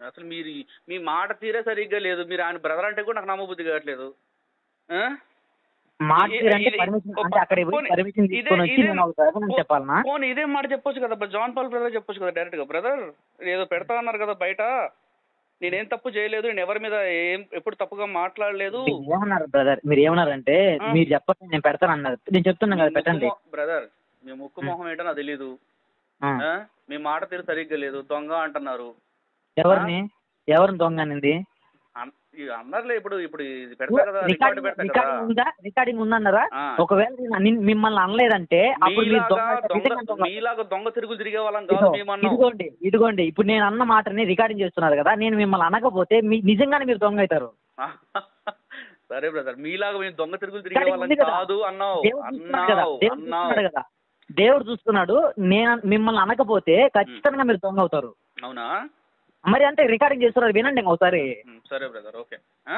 అసలు మీరు మీ మాట తీరే సరిగ్గా లేదు. మీరు ఆయన బ్రదర్ అంటే కూడా నాకు నమ్మబుద్ధి కావట్లేదు. ఇదేం మాట చెప్పొచ్చు కదా, జాన్ పాల్ బ్రదర్ చెప్పొచ్చు కదా డైరెక్ట్ గా, బ్రదర్ ఏదో పెడతా అన్నారు కదా బయట, నేనేం తప్పు చేయలేదు, నేను ఎవరి మీద ఎప్పుడు తప్పుగా మాట్లాడలేదు. ఏమన్నారు బ్రదర్? మీరు ఏమన్నారంటే మీరు చెప్పండి నేను పెడతాను అన్నారు. నేను చెప్తున్నా కదా పెట్టండి. బ్రదర్ మీ ముక్కు మొహం ఏంటో నాకు తెలీదు, మీ మాట తీరు సరిగ్గా లేదు, దొంగ అంటున్నారు. ఎవరిని దొంగ అనింది? అన్నారులే. ఇప్పుడు పెడతా కదా, రికార్డింగ్ ఉందన్నారా? ఒకవేళ మిమ్మల్ని అనలేదంటే మీలాగా దొంగ తిరుగులు తిరిగే వాళ్ళం కాదు. ఇదిగోండి ఇప్పుడు నేను అన్న మాటని రికార్డింగ్ చేస్తున్నారు కదా, నేను మిమ్మల్ని అనకపోతే నిజంగానే మీరు దొంగ అవుతారు. సరే బ్రదర్, మీలాగా మేము దొంగ తిరుగులు తిరిగే వాళ్ళం కాదు అన్నావు కదా. దేవుడు చూస్తున్నాడు. నేను మిమ్మల్ని అనకపోతే ఖచ్చితంగా మీరు దొంగ అవుతారు. అవునా? మరి అంటే రికార్డింగ్ చేస్తున్నారు, వినండి ఒకసారి. సరే బ్రదర్, ఓకే.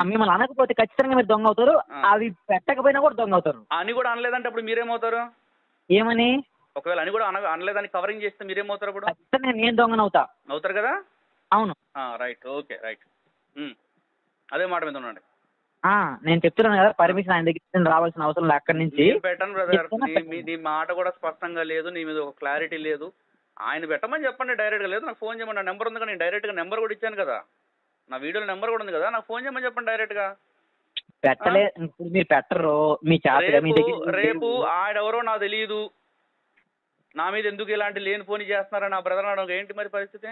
మిమ్మల్ని అనకపోతే ఖచ్చితంగా మీరు దొంగ అవుతారు, అవి పెట్టకపోయినా కూడా దొంగ అవుతారు. అని కూడా అనలేదంటే అప్పుడు మీరేమవుతారు? ఏమని? ఒకవేళ అని కూడా అనలేదని కవరింగ్ చేస్తే మీరేమవుతారు ఇప్పుడు? ఖచ్చితంగా నేను దొంగన అవుతారు కదా? అవును. Right, okay, right. అదే మాట మీద ఉండండి. నేను చెప్తున్నాను కదా, పర్మిషన్ ఆయన దగ్గర రావాల్సిన అవసరం లేదు. అక్కడి నుంచి పెట్టను బ్రదర్. నీ మాట కూడా స్పష్టంగా లేదు, నీ మీద ఒక క్లారిటీ లేదు. ఆయన పెట్టమని చెప్పండి డైరెక్ట్గా. లేదు నాకు ఫోన్ చేయమని, నా నెంబర్ ఉంది కదా, నేను డైరెక్ట్గా నెంబర్ కూడా ఇచ్చాను కదా, నా వీడియోలో నెంబర్ కూడా ఉంది కదా, నాకు ఫోన్ చేయమని చెప్పండి డైరెక్ట్గా. పెట్టలేదు, ఇప్పుడు మీరు పెట్టరు. మీ రేపు ఆడెవరో నాకు తెలియదు, నా మీద ఎందుకు ఇలాంటి లేని ఫోన్ చేస్తున్నారని నా బ్రదర్ అడగ ఏంటి మరి పరిస్థితి?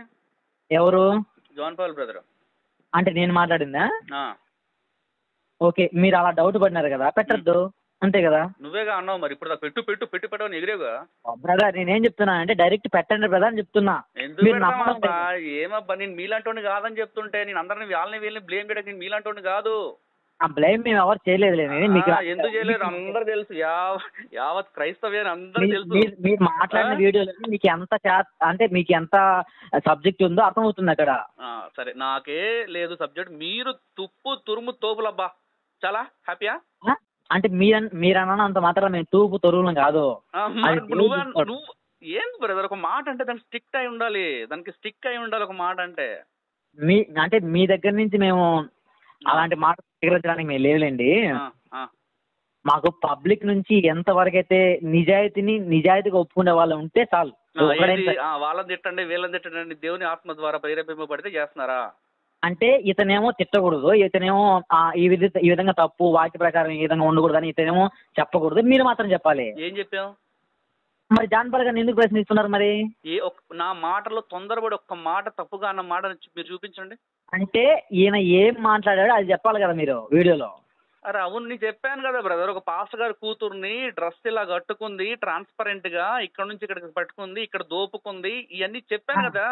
ఎవరు? John Paul brother. అంటే నేను మాట్లాడిందా? ఓకే, మీరు అలా డౌట్ పడినారు కదా, పెట్టద్దు అంతే కదా. నువ్వేగా అన్నావు మరి ఇప్పుడు పెట్టు పెట్టు పెట్టు పెట్టని ఎగిరేగా. బ్రదర్ నేనేం చెప్తున్నా అంటే డైరెక్ట్ పెట్టండి బ్రదర్ అని చెప్తున్నా. ఎందుకు ఏమబ్బా, నేను మీలాంటి కాదని చెప్తుంటే నేను అందరిని వాళ్ళని వీళ్ళని బ్లేమ్ చేయడానికి నేను మీలాంటి కాదు. బ్లేమ్ మేము ఎవరు చేయలేదు. ఎందుకు చేయలేదు? అందరు తెలుసు, యావత్ క్రైస్తవ్యాన్ని అందరూ తెలుసు. మీరు మాట్లాడిన వీడియోలో మీకు ఎంత అంటే మీకు ఎంత సబ్జెక్ట్ ఉందో అర్థమవుతుంది అక్కడ. సరే, నాకే లేదు సబ్జెక్ట్. మీరు తుప్పు తురుము తోపులబ్బా, చాలా హ్యాపీయా? అంటే మీరన్నా అంత మాత్రం మేము తూపు తొరువులం కాదు. నువ్వు ఏం బ్రదర్, ఒక మాట అంటే దానికి స్టిక్ అయి ఉండాలి, ఒక మాట అంటే. అంటే మీ దగ్గర నుంచి మేము అలాంటి మాట స్వీకరించడానికి మేము లేవులేండి. మాకు పబ్లిక్ నుంచి ఎంత వరకు అయితే నిజాయితీగా ఒప్పుకునే వాళ్ళు ఉంటే చాలు. వాళ్ళని తిట్టండి వీళ్ళని తిట్టండి, దేవుని ఆత్మ ద్వారా ప్రేరేపింపబడితే చేస్తున్నారా? అంటే ఇతనేమో తిట్టకూడదు, ఇతనేమో ఈ విధంగా తప్పు, వాక్య ప్రకారం ఈ విధంగా ఉండకూడదు అని ఇతనేమో చెప్పకూడదు, మీరు మాత్రం చెప్పాలి. ఏం చెప్పావు మరి? జాన్ పాల్ గారిని ఎందుకు ప్రశ్నిస్తున్నారు మరి? నా మాటలో తొందరపడి ఒక్క మాట తప్పుగా అన్న మాట మీరు చూపించండి. అంటే ఈయన ఏం మాట్లాడాడో అది చెప్పాలి కదా మీరు వీడియోలో. అరే అవును, నేను చెప్పాను కదా బ్రదర్, ఒక పాస్టర్ గారి కూతుర్ని డ్రెస్ ఇలా కట్టుకుంది, ట్రాన్స్పరెంట్ గా ఇక్కడ నుంచి ఇక్కడికి పట్టుకుంది, ఇక్కడ దోపుకుంది, ఇవన్నీ చెప్పాను కదా.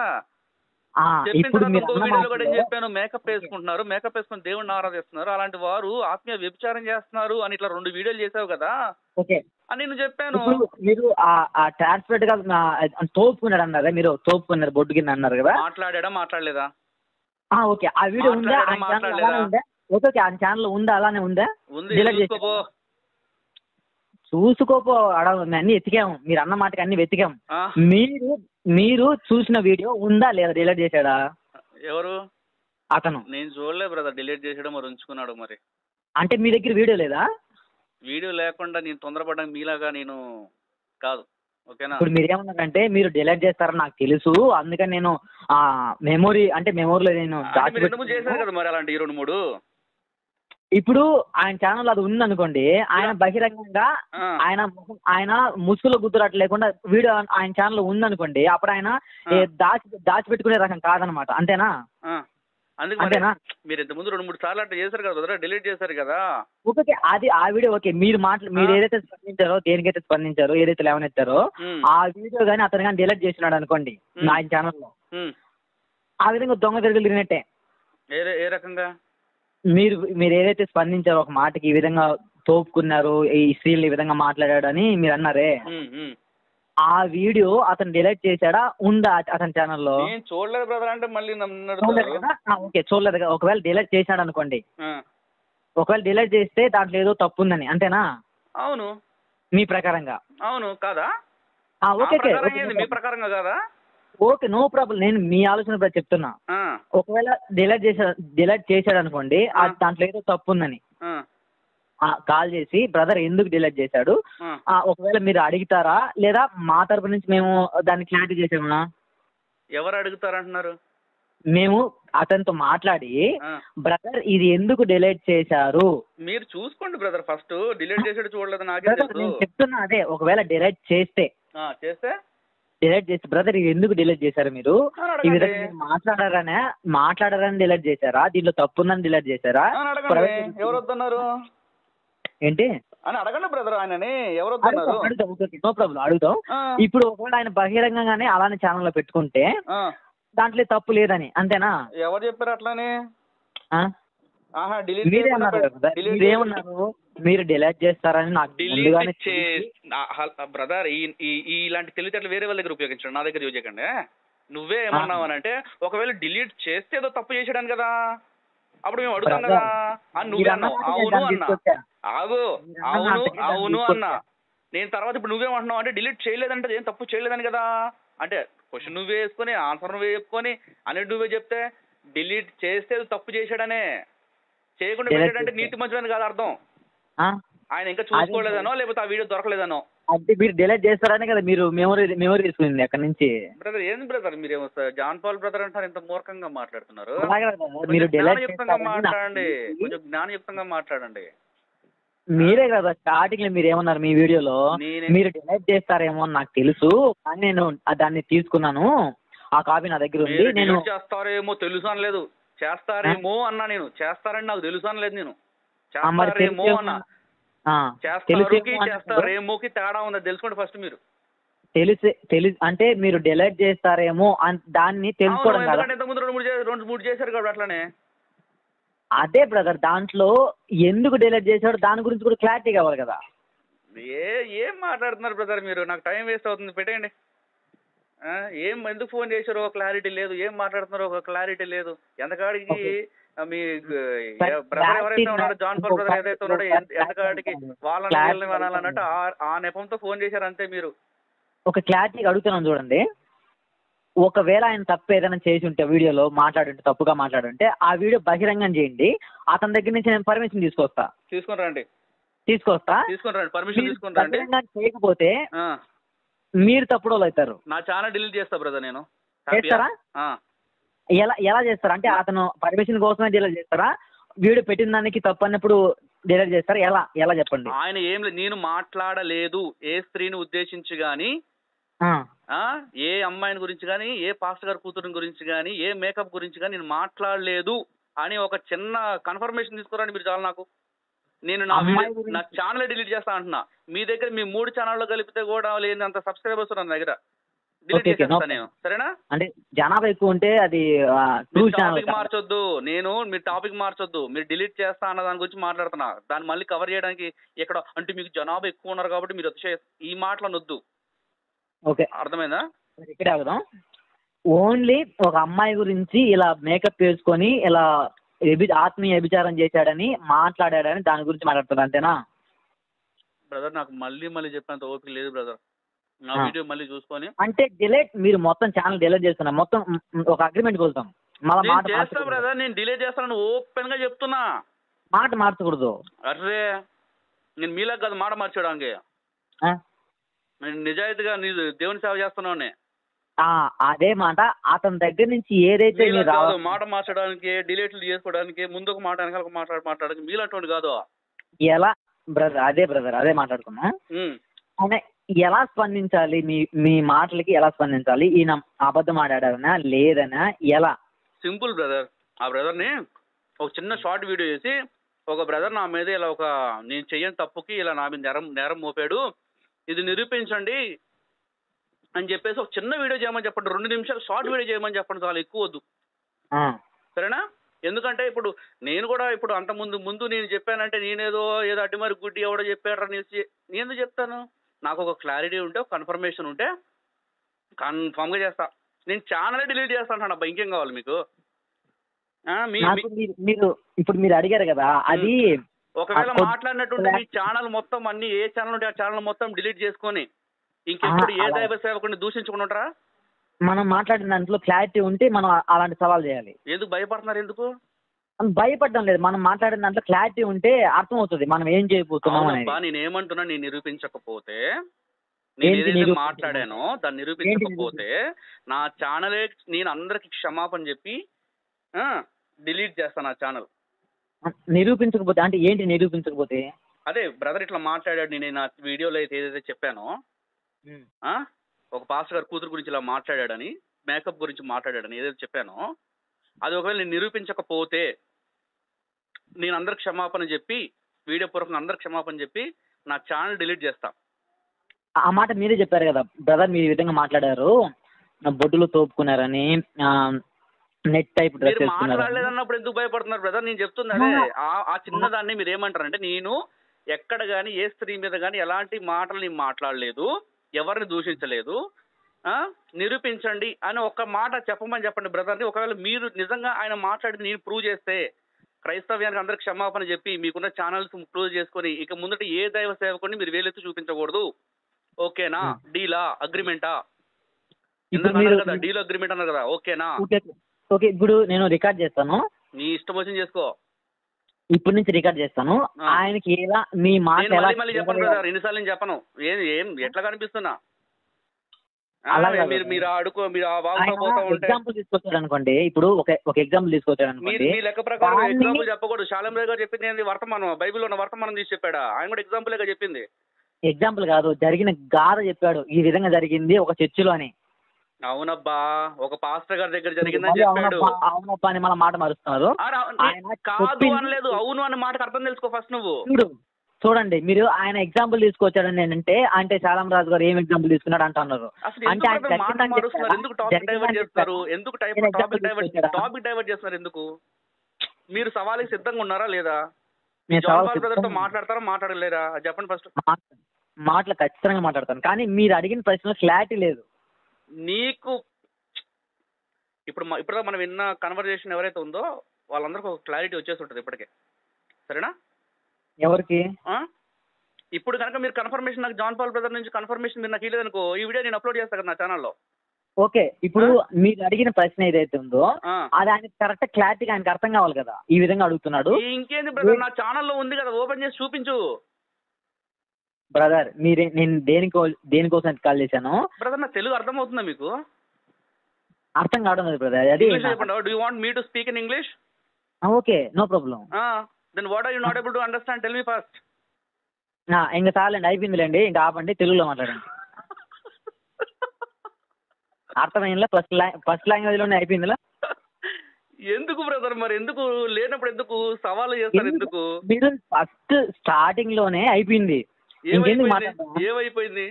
చెప్పిన తర్వాత ఇంకో వీడియోలో కూడా ఏం చెప్పాను, మేకప్ వేసుకుంటున్నారు, మేకప్ వేసుకుని దేవుడిని ఆరాధిస్తున్నారు, అలాంటి వారు ఆత్మీయ వ్యభిచారం చేస్తున్నారు అని ఇట్లా 2 వీడియోలు చేసావు కదా అని నేను చెప్పాను. మీరు ట్రాన్స్పరెంట్ గా తోపుకున్నాడు అన్నారా? మీరు తోపుకున్నారు బొడ్డు కింద అన్నారు కదా. మాట్లాడలేదా? ఓకే, ఆ వీడియో ఉందా? ఓకే, ఆ ఛానల్ ఉందా? అలానే ఉందా? చూసుకోపో, అన్ని వెతికాము, మీరు అన్న మాటకి అన్ని వెతికాము. మీరు చూసిన వీడియో ఉందా లేదా? డిలీట్ చేశాడా? ఎవరు? అతను. నేను చూడలే బ్రదర్, డిలీట్ చేసాడు మరి ఉంచుకున్నాడు మరి. అంటే మీ దగ్గర వీడియో లేదా? వీడియో లేకుండా నేను తొందరపడ్డా మీలాగా నేను కాదు, ఓకేనా? ఇప్పుడు మీరు ఏమన్నారంటే మీరు డిలీట్ చేస్తారని నాకు తెలుసు, అందుకని నేను మెమోరీలో నేను చేశాను కదా మరి అలాంటి 2-3. ఇప్పుడు ఆయన ఛానల్ అది ఉంది అనుకోండి, ఆయన బహిరంగంగా ఆయన ముసుగులో గుర్తురాట లేకుండా వీడియో ఆయన ఛానల్ ఉంది అనుకోండి, అప్పుడు ఆయన దాచిపెట్టుకునే రకం కాదనమాట, అంతేనా? అంతేనా? మీరు ఇంతకుముందు 2-3 సార్లు అట్లా చేశారు కదా, డిలీట్ చేశారు కదా. ఓకే, అది ఆ వీడియో ఓకే. మీరు ఏదైతే స్పందించారో, దేనికైతే స్పందించారో, ఏదైతే లేవనెత్తారో ఆ వీడియో కానీ అతను కానీ డిలీట్ చేసినాడు అనుకోండి ఆయన ఛానల్లో, ఆ విధంగా దొంగ తిరుగులు తిరిగినట్టే. ఏ రకంగా? మీరు ఏదైతే స్పందించారో ఒక మాటకి, ఈ విధంగా తోపుకున్నారు, ఈ స్త్రీలు ఈ విధంగా మాట్లాడాడు అని మీరు అన్నారే, ఆ వీడియో అతను డిలీట్ చేశాడా ఉందా అతని ఛానల్లో? చూడలేదు బ్రదర్. అంటే మళ్ళీ ఓకే, చూడలేదు కదా. ఒకవేళ డిలీట్ చేశాడు అనుకోండి, ఒకవేళ డిలీట్ చేస్తే దాంట్లో ఏదో తప్పు ఉందని, అంతేనా? అవును, మీ ప్రకారంగా. అవును కాదా? ఓకే, మీ ప్రకారంగా కాదా? Okay, no problem. నేను మీ ఆలోచన చెప్తున్నా. ఒకవేళ డిలీట్ చేశాడు అనుకోండి, దాంట్లో ఏదో తప్పు ఉందని కాల్ చేసి, బ్రదర్ ఎందుకు డిలీట్ చేశాడు, ఒకవేళ మీరు అడుగుతారా లేదా మా తరపు నుంచి మేము దాన్ని క్లారిటీ చేసామన్నా? ఎవరు అడుగుతారంటున్నారు? మేము అతనితో మాట్లాడి, బ్రదర్ ఇది ఎందుకు డిలీట్ చేశారు మీరు చూసుకోండి బ్రదర్. ఫస్ట్ డిలీట్ చేసాడు చూడలేదు నాకే చెప్తున్నా. అదే ఒకవేళ డిలీట్ చేస్తే డిలీట్ చేస్తే, బ్రదర్ ఇది ఎందుకు డిలీట్ చేశారు, మీరు ఈ విధంగా మాట్లాడారని డిలీట్ చేశారా, దీంట్లో తప్పు ఉందని డిలీట్ చేశారా? ఎవరు వద్దన్నారు ఏంటి అని అడగండి బ్రదర్. ఆయనని ఎవరు వద్దన్నారు? నో ప్రాబ్లం, అడుగుతాం. ఇప్పుడు ఒకవేళ ఆయన బహిరంగంగానే అలానే ఛానల్లో పెట్టుకుంటే దాంట్లో తప్పు లేదని, అంతేనా? ఎవరు చెప్పారు అట్లానే? మీరేమన్నారు? మీరు డిలీట్ చేస్తారని నాకు బ్రదర్. ఇలాంటి తెలివితేటలు వేరే వాళ్ళ దగ్గర ఉపయోగించండి, నా దగ్గర యూజ్ చేయకండి. నువ్వే ఏమన్నావు అని అంటే, ఒకవేళ డిలీట్ చేస్తే ఏదో తప్పు చేసాడాను కదా, అప్పుడు మేము అడుగుతాం కదా. నువ్వే అన్నావు అవును అన్నా. అవును అన్నా. నేను తర్వాత ఇప్పుడు నువ్వేమంటున్నావు అంటే డిలీట్ చేయలేదంటే ఏం తప్పు చేయలేదని కదా. అంటే క్వశ్చన్ నువ్వే వేసుకొని ఆన్సర్ నువ్వే చెప్పుకొని అనేది నువ్వే చెప్తే డిలీట్ చేస్తే తప్పు చేశాడనే, చేయకుండా పెట్టాడంటే నీతి మంచిదని కాదు అర్థం. ఆయన ఇంకా చూసుకోలేదనో లేకపోతే ఆ వీడియో దొరకలేదనో. అంటే మీరు డిలీట్ చేస్తారనే కదా మీరు మెమరీ తీసుకుంది అక్కడ నుంచి. బ్రదర్ ఏంది బ్రదర్ మీరేమో జాన్ పాల్ బ్రదర్ అంటారు, ఇంత మూర్ఖంగా మాట్లాడుతున్నారు. మీరు జ్ఞానయుక్తంగా మాట్లాడండి, కొంచెం జ్ఞానయుక్తంగా మాట్లాడండి. మీరే కదా స్టార్టింగ్ లో మీరు ఏమన్నారు మీ వీడియోలో, మీరు డిలీట్ చేస్తారేమో అని నాకు తెలుసు కానీ నేను దాన్ని తీసుకున్నాను, ఆ కాపీ నా దగ్గర ఉంది. నేను చేస్తారేమో తెలుసు అనలేదు, చేస్తారేమో అన్నా. నేను చేస్తారని నాకు తెలుసు అనలేదు, నేను చేస్తారేమో అన్నా. చేస్తారేమోకి తేడా ఉందా తెలుసుకోండి ఫస్ట్ మీరు. తెలుసు అంటే మీరు డిలీట్ చేస్తారేమో దాన్ని తెలుసుకోవడం కదా. ఇంతకుముందు రెండు మూడు చేశారు కాబట్టి అట్లానే. అదే బ్రదర్, దాంట్లో ఎందుకు డిలీట్ చేశాడు దాని గురించి కూడా క్లారిటీ కావాలి కదా. ఏం మాట్లాడుతున్నారు బ్రదర్ మీరు, నాకు టైం వేస్ట్ అవుతుంది, పెట్టేయండి. ఏం ఎందుకు ఫోన్ చేశారో ఒక క్లారిటీ లేదు, ఏం మాట్లాడుతున్నారో ఒక క్లారిటీ లేదు. ఎంతకాడికి మీ బ్రదర్ ఎవరైతే ఉన్నాడో జాన్ పాల్ బ్రదర్ ఏదైతే ఉన్నాడో ఎంతకాడికి వాళ్ళని అనాలన్నట్టు ఆ నెపంతో ఫోన్ చేశారు అంతే మీరు. ఒక క్లారిటీగా అడుగుతున్నాను చూడండి, ఒకవేళ ఆయన తప్పు ఏదైనా చేసి ఉంటే వీడియోలో మాట్లాడుంటే, తప్పుగా మాట్లాడుంటే ఆ వీడియో బహిరంగం చేయండి, అతని దగ్గర నుంచి నేను పర్మిషన్ తీసుకొని రండి. పర్మిషన్ తీసుకొని రండి. చేయకపోతే మీరు తప్పుడు వాళ్ళు అవుతారు. నా ఛానల్ డిలీట్ చేస్తా బ్రదర్. నేను చేస్తారా? ఎలా చేస్తారా అంటే అతను పర్మిషన్ కోసమే డిలీట్ చేస్తారా, వీడియో పెట్టిన దానికి తప్పు అన్నప్పుడు డిలీట్ చేస్తారా, ఎలా చెప్పండి? ఆయన ఏం లేదు, నేను మాట్లాడలేదు ఏ స్త్రీని ఉద్దేశించి గాని, ఏ అమ్మాయిని గురించి కానీ, ఏ పాస్టర్ గారి కూతురు గురించి కానీ, ఏ మేకప్ గురించి కానీ నేను మాట్లాడలేదు అని ఒక చిన్న కన్ఫర్మేషన్ తీసుకురండి మీరు చాలు నాకు. నేను నా ఛానల్ డిలీట్ చేస్తా అంటున్నా. మీ దగ్గర మీ 3 ఛానల్లో కలిపితే కూడా లేనంత సబ్స్క్రైబర్స్ నా దగ్గర, డిలీట్ చేసేస్తా నేను. సరేనా? అంటే జనాభా ఎక్కువ ఉంటే అది టాపిక్ మార్చొద్దు, మీరు టాపిక్ మార్చొద్దు, మీరు డిలీట్ చేస్తా అన్న దాని గురించి మాట్లాడుతున్నా. దాన్ని మళ్ళీ కవర్ చేయడానికి ఇక్కడ అంటే మీకు జనాభా ఎక్కువ ఉన్నారు కాబట్టి మీరు ఈ మాటలు అనొద్దు. ఓకే, అర్థమైందా? ఇక్కడే ఆగుదాం. ఓన్లీ ఒక అమ్మాయి గురించి ఇలా మేకప్ వేసుకొని ఇలా ఆత్మీయ వ్యభిచారం చేశాడని మాట్లాడాడని దాని గురించి మాట్లాడుతున్నారు అంతేనా? బ్రదర్ నాకు మళ్ళీ చెప్పేంత ఓపిక లేదు బ్రదర్. నా వీడియో మళ్ళీ చూసుకొని అంటే డిలీట్, మీరు మొత్తం ఛానల్ డిలీట్ చేస్తున్నారు, మొత్తం ఒక అగ్రిమెంట్ కోసం చేస్తా బ్రదర్. నేను డిలీట్ చేస్తాను ఓపెన్ గా చెప్తున్నా, మాట మార్చకూడదు. అరే నేను మీలా కాదు మాట మార్చడానికి, నేను నిజాయితీగా దేవుని సేవ చేస్తున్నాను. అదే మాట అతని దగ్గర నుంచి ఏదైతే మాట మార్చడానికి, డిలీట్లు చేసుకోవడానికి, ముందు ఒక మాట వెనకాల ఒక మాట్లాడడానికి మీలాంటి కాదు. ఎలా బ్రదర్? అదే మాట్లాడుకున్నా. ఆయన ఎలా స్పందించాలి, మీ మాటలకి ఎలా స్పందించాలి? ఈయన అబద్ధం ఆడాడనా లేదనా ఎలా? Simple brother. ఆ బ్రదర్ని ఒక చిన్న షార్ట్ వీడియో చేసి, ఒక బ్రదర్ నా మీద ఇలా నేను చెయ్యని తప్పుకి ఇలా నా మీద నేరం మోపాడు, ఇది నిరూపించండి అని చెప్పేసి ఒక చిన్న వీడియో చేయమని చెప్పండి. 2 నిమిషాలు షార్ట్ వీడియో చేయమని చెప్పండి, చాలా ఎక్కువ వద్దు. సరేనా? ఎందుకంటే ఇప్పుడు నేను కూడా ఇప్పుడు అంత ముందు నేను చెప్పానంటే ఏదో అడ్డిమారి గుడ్డి ఎవడో చెప్పాడు అనేసి నేను ఎందుకు చెప్తాను? నాకు ఒక క్లారిటీ ఉంటే, ఒక కన్ఫర్మేషన్ ఉంటే కన్ఫామ్గా చేస్తా. నేను ఛానల్ డిలీట్ చేస్తాను అబ్బా, ఇంకేం కావాలి మీకు? మీరు అడిగారు కదా, అది ఒకవేళ మాట్లాడినట్టుంటే మీ ఛానల్ మొత్తం అన్ని ఏ ఛానల్ ఉంటే ఆ ఛానల్ మొత్తం డిలీట్ చేసుకొని ఇంకెప్పుడు ఏ దైవ సేవకుని దూషించుకుని ఉంటారా? మనం మాట్లాడిన దాంట్లో క్లారిటీ ఉంటే మనం అలాంటి సవాల్ చేయాలి. ఎందుకు భయపడుతున్నారు? ఎందుకు భయపడడం లేదు, మనం మాట్లాడిన దాంట్లో క్లారిటీ ఉంటే అర్థం అవుతుంది మనం ఏం చేయబోతున్నాం. నేను ఏమంటున్నా, నేను నిరూపించకపోతే, నేను మాట్లాడానో దాన్ని నిరూపించకపోతే నా ఛానలే నేను అందరికి క్షమాపణ చెప్పి డిలీట్ చేస్తాను ఆ ఛానల్. నిరూపించకపోతే అంటే ఏంటి? నిరూపించకపోతే అదే బ్రదర్ ఇట్లా మాట్లాడాడు, నేను నా వీడియోలో అయితే ఏదైతే చెప్పానో ఒక పాస్టర్ గారి కూతురు గురించి ఇలా మాట్లాడాడని, మేకప్ గురించి మాట్లాడాడని ఏదైతే చెప్పానో అది ఒకవేళ నేను నిరూపించకపోతే నేను అందరికి క్షమాపణ చెప్పి, వీడియో పూర్వకంగా అందరికి క్షమాపణ చెప్పి నా ఛానల్ డిలీట్ చేస్తా. ఆ మాట మీరే చెప్పారు కదా బ్రదర్, మీరు ఈ విధంగా మాట్లాడారు, బొడ్డులు తోపుకున్నారని, నెట్ టైప్ డ్రెస్ మాట్లాడలేదన్నప్పుడు ఎందుకు భయపడుతున్నారు బ్రదర్? నేను చెప్తుంది అదే. ఆ చిన్నదాన్ని మీరు ఏమంటారంటే, నేను ఎక్కడ కానీ ఏ స్త్రీ మీద కానీ ఎలాంటి మాటలు నేను మాట్లాడలేదు, ఎవరిని దూషించలేదు, నిరూపించండి అని ఒక్క మాట చెప్పమని చెప్పండి బ్రదర్ని. ఒకవేళ మీరు నిజంగా ఆయన మాట్లాడి నేను ప్రూవ్ చేస్తే క్రైస్తవ్యానికి అందరికి క్షమాపణ చెప్పి మీకున్న ఛానల్స్ క్లోజ్ చేసుకొని ఇక ముందట ఏ దైవ సేవకుని మీరు వేలెత్తి చూపించకూడదు. ఓకేనా? డీలా, అగ్రిమెంటా? ఇందాక అన్నారు కదా డీల్ అగ్రిమెంట్ అన్నారు కదా, ఓకేనా? ఓకే, ఇప్పుడు నేను రికార్డ్ చేస్తాను, నీ ఇష్టం వచ్చింది చేసుకో. ఇప్పటి నుంచి రికార్డ్ చేస్తాను. ఆయనకి ఎలా మీ మాట మళ్ళీ చెప్పను బ్రదర్, ఎన్నిసార్లు నేను చెప్పను. ఏం ఎట్లా కనిపిస్తున్నా మీరు అడుకో, మీరు ఎగ్జాంపుల్ తీసుకొచ్చాడు అనుకోండి. ఇప్పుడు ఒక ఎగ్జాంపుల్ తీసుకొచ్చాడు అనుకోండి. మీ లెక్క ప్రకారం ఎగ్జాంపుల్ చెప్పకూడదు. శాలం గారు చెప్పింది ఏంది? వర్తమానం, బైబిల్లో ఉన్న వర్తమానం తీసి చెప్పాడా? ఆయన కూడా ఎగ్జాంపుల్గా చెప్పింది. ఎగ్జాంపుల్ కాదు, జరిగిన గాథ చెప్పాడు. ఈ విధంగా జరిగింది ఒక చర్చిలో అని. అవునబ్బా, ఒక పాస్టర్ గారి దగ్గర జరిగిందని చెప్పాడు. అవునబ్బా అని మన మాట మారుస్తున్నారు. కాదు అనలేదు, అవును అన్న మాటకు అర్థం తెలుసుకో ఫస్ట్ నువ్వు. చూడండి, మీరు ఆయన ఎగ్జాంపుల్ తీసుకొచ్చాడని అంటే శాలం రాజు గారు ఏం ఎగ్జాంపుల్ తీసుకున్నాడు అంటున్నారు. అంటే ఎందుకు టాపిక్ డైవర్ట్ చేస్తారు? ఎందుకు టాపిక్ డైవర్ట్ చేస్తున్నారు? ఎందుకు? మీరు సవాలుకి సిద్ధంగా ఉన్నారా లేదా? బ్రదర్తో మాట్లాడతారా మాట్లాడలేరా చెప్పండి ఫస్ట్. మాటలు ఖచ్చితంగా మాట్లాడతాను, కానీ మీరు అడిగిన ప్రశ్న క్లారిటీ లేదు నీకు. ఇప్పుడు మనం విన్న కన్వర్జేషన్ ఎవరైతే ఉందో వాళ్ళందరికీ ఒక క్లారిటీ వచ్చేసి ఉంటుంది ఇప్పటికే, సరేనా? ఎవరికి? ఇప్పుడు కనుక మీరు కన్ఫర్మేషన్ నాకు జాన్ పాల్ బ్రదర్ నుంచి కన్ఫర్మేషన్ మీరు నాకు ఇవ్వలేదనుకో, ఈ వీడియో నేను అప్లోడ్ చేస్తాను కదా నా ఛానల్లో. ఓకే, ఇప్పుడు మీరు అడిగిన ప్రశ్న ఏదైతే ఉందో అది ఆయన కరెక్ట్ క్లారిటీగా ఆయనకు అర్థం కావాలి కదా, ఈ విధంగా అడుగుతున్నాడు. ఇంకేంది బ్రదర్, నా ఛానల్లో ఉంది కదా, ఓపెన్ చేసి చూపించు. బ్రదర్ నేను దేనికోసం కాల్ చేశాను బ్రదర్? నా తెలుగు అర్థం అవుతుందా మీకు? అర్థం కావడం లేదు బ్రదర్. అది do you want me to speak in English? Okay, no problem. Then what are you not able to understand? Tell me first. ఇంకా చాలండి, అయిపోయిందిలేండి, ఇంకా ఆపండి, తెలుగులో మాట్లాడండి. అర్థమైందా? ఫస్ట్ లాంగ్వేజ్ లోనే అయిపోయిందిలా. ఎందుకు బ్రదర్ మరి? ఎందుకు లేనప్పుడు ఎందుకు సవాలు చేస్తారు? ఎందుకు? మీరు ఫస్ట్ స్టార్టింగ్ లోనే అయిపోయింది. ఏమైపోయింది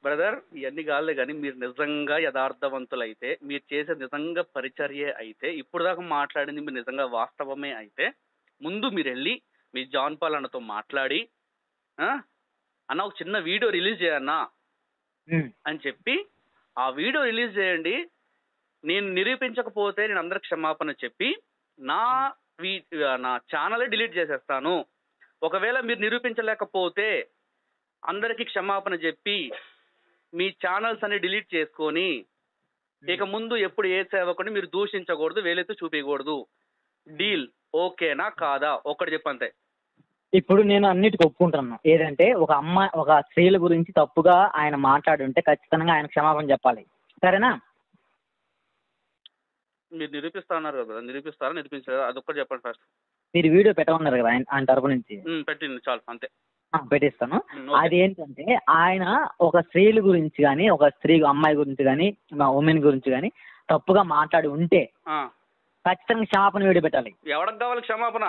బ్రదర్? ఇవన్నీ కాదులే కానీ మీరు నిజంగా యథార్థవంతులైతే, మీరు చేసేది నిజంగా పరిచర్యే అయితే, ఇప్పుడు దాకా మాట్లాడింది మీరు నిజంగా వాస్తవమే అయితే, ముందు మీరు వెళ్ళి మీ జాన్ పాల్ అన్నతో మాట్లాడి అన్న ఒక చిన్న వీడియో రిలీజ్ చేయన్నా అని చెప్పి ఆ వీడియో రిలీజ్ చేయండి. నేను నిరూపించకపోతే నేను అందరికి క్షమాపణ చెప్పి నా ఛానలే డిలీట్ చేసేస్తాను. ఒకవేళ మీరు నిరూపించలేకపోతే అందరికీ క్షమాపణ చెప్పి మీ ఛానల్స్ అన్ని డిలీట్ చేసుకొని ఇక ముందు ఎప్పుడు ఏ సేవకుని మీరు దూషించకూడదు, వేలెత్తి చూపించకూడదు. డీల్ ఓకేనా కాదా? ఒక్కటి చెప్పంతే. ఇప్పుడు నేను అన్నిటికీ ఒప్పుకుంటున్నాను. ఏదంటే ఒక స్త్రీల గురించి తప్పుగా ఆయన మాట్లాడుంటే ఖచ్చితంగా ఆయన క్షమాపణ చెప్పాలి, సరేనా? మీరు నిరూపిస్తున్నారు కదా, నిరూపిస్తారా నిరూపించారా అదొక్కటి చెప్పండి ఫస్ట్. మీరు వీడియో పెట్టమన్నారు కదా ఆయన తరపు నుంచి. పెట్టింది చాలు, అంతే. పెట్టిస్తాను. అదేంటంటే ఆయన ఒక స్త్రీల గురించి కానీ, ఒక అమ్మాయి గురించి కానీ, ఉమెన్ గురించి కానీ తప్పుగా మాట్లాడి ఉంటే ఖచ్చితంగా క్షమాపణ వీడియో పెట్టాలి. ఎవరికి కావాలి క్షమాపణ?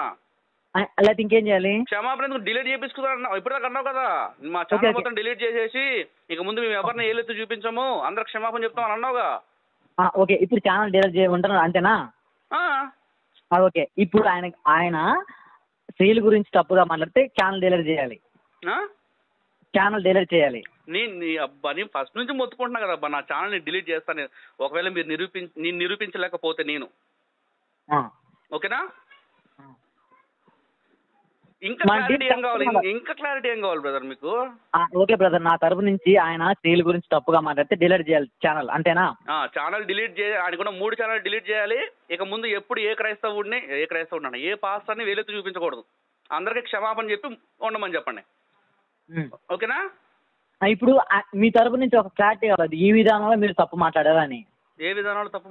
లేకపోతే ఇంకేం చేయాలి? క్షమాపణ ఎందుకు? డిలీట్ చేయించుకున్నా ఇప్పుడు దాకా అన్నావు కదా, మా ఛానల్ మొత్తం డిలీట్ చేసేసి ఇక ముందు మేము ఎవరిని ఏలెత్తి చూపించాము, అందరికి క్షమాపణ చెప్తామని అన్నావుగా. ఓకే, ఇప్పుడు ఛానల్ డిలీట్ చేయమంటారు అంతేనా? ఓకే, ఇప్పుడు ఆయన స్త్రీల గురించి తప్పుగా మాట్లాడితే ఛానల్ డిలీట్ చేయాలి. ఛానల్ డిలీట్ చేయాలి. నేను ఫస్ట్ నుంచి మొత్తుకుంటున్నా కదా అబ్బా, నా ఛానల్ని డిలీట్ చేస్తాను ఒకవేళ మీరు నిరూపించలేకపోతే నేను. ఓకేనా? ఇంకా క్లారిటీ ఏం కావాలి? ఇంకా క్లారిటీ ఏం కావాలి బ్రదర్ మీకు? ఓకే బ్రదర్, నా తరపు నుంచి ఆయన స్త్రీల గురించి తప్పుగా మాట్లాడితే డిలీట్ చేయాలి ఛానల్, అంతేనా? ఛానల్ డిలీట్ చేయాలి. ఆయన కూడా 3 ఛానల్ డిలీట్ చేయాలి. ఇక ముందు ఎప్పుడు ఏ క్రైస్తవుడిని ఏ పాస్టర్ని వేలెత్తి చూపించకూడదు. అందరికి క్షమాపణ చెప్పి ఉండమని చెప్పండి. ఓకేనా? ఇప్పుడు మీ తరపు నుంచి ఒక క్లారిటీ కావాలి, ఈ విధానంలో మీరు తప్పు మాట్లాడారా అని. ఏ విధానంలో తప్పు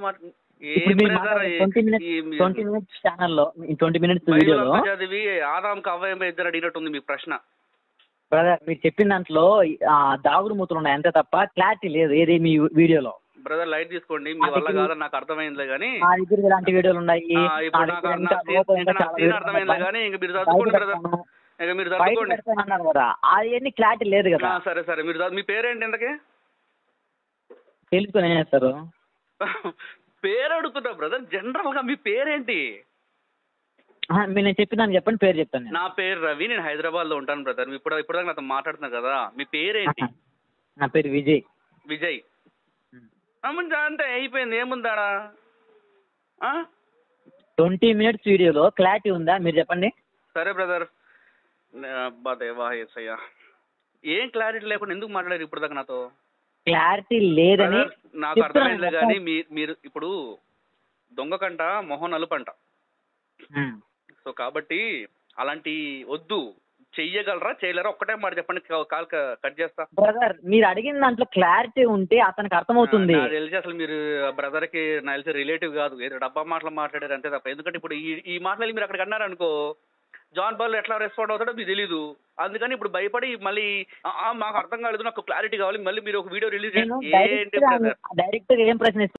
20 minutes ఛానల్లో 20 minutes వీడియోలో చదివి ఆదాంకు అవ్వయం ఇద్దరు అడిగినట్టుంది మీ ప్రశ్న. బ్రదర్ మీరు చెప్పిన దాంట్లో దాగుడు మూతలు ఉన్నాయి అంతే తప్ప క్లారిటీ లేదు ఏది మీ వీడియోలో. బ్రదర్ లైట్ తీసుకోండి, మీ వల్ల కాదని నాకు అర్థమైంది కానీ ఇలాంటి వీడియోలు ఉన్నాయి. అర్థమైంది కానీ ఇంక మీరు చదువుకోండి బ్రదర్, ఇక మీరు చదువుకోండి అన్నారు కదా, అవన్నీ క్లారిటీ లేదు కదా. సరే సరే, మీరు మీ పేరేంటి ఇంతకీ? తెలుసుకొని ఏం చేస్తారు? పేరు అడుగుతున్నా బ్రదర్, జనరల్ గా మీ పేరేంటి? నేను చెప్పినాను చెప్పండి, పేరు చెప్తాను. నా పేరు రవి, నేను హైదరాబాద్ లో ఉంటాను బ్రదర్. ఇప్పుడు దాకా నాతో మాట్లాడుతున్నా కదా, మీ పేరేంటి? నా పేరు విజయ్. విజయ్ అంతే అయిపోయింది, ఏముందాడా? 20 minutes వీడియోలో క్లారిటీ ఉందా మీరు చెప్పండి. సరే బ్రదర్, అబ్బా దేవా యేసయ్యా, ఏం క్లారిటీ లేకుండా ఎందుకు మాట్లాడారు ఇప్పుడు దాకా నాతో? క్లారిటీ లేదని Brother, నాకు అర్థమైందిలే కానీ మీరు ఇప్పుడు దొంగ కంట మొహం నలుపంట. సో కాబట్టి అలాంటి వద్దు. చెయ్యగలరా చేయలేరా ఒక్కటే మాట చెప్పండి, కాల్ కట్ చేస్తా. బ్రదర్ మీరు అడిగిన దాంట్లో క్లారిటీ ఉంటే అతనికి అర్థమవుతుంది. నాకు తెలిసి అసలు మీరు బ్రదర్ కి నాకు తెలిసి రిలేటివ్ కాదు, ఏదో డబ్బా మాటలు మాట్లాడారు అంతే తప్ప. ఎందుకంటే ఇప్పుడు ఈ మాటలు మీరు అక్కడికి అన్నారనుకో, జాన్ పాల్ ఎట్లా రెస్పాండ్ అవుతాడో మీకు తెలీదు. అందుకని ఇప్పుడు భయపడి మళ్ళీ మాకు అర్థం కాలేదు, నాకు క్లారిటీ కావాలి, మళ్ళీ మీరు ఒక వీడియో రిలీజ్ చేయండి. ఏంటి బ్రదర్ డైరెక్ట్ ఏం ప్రశ్న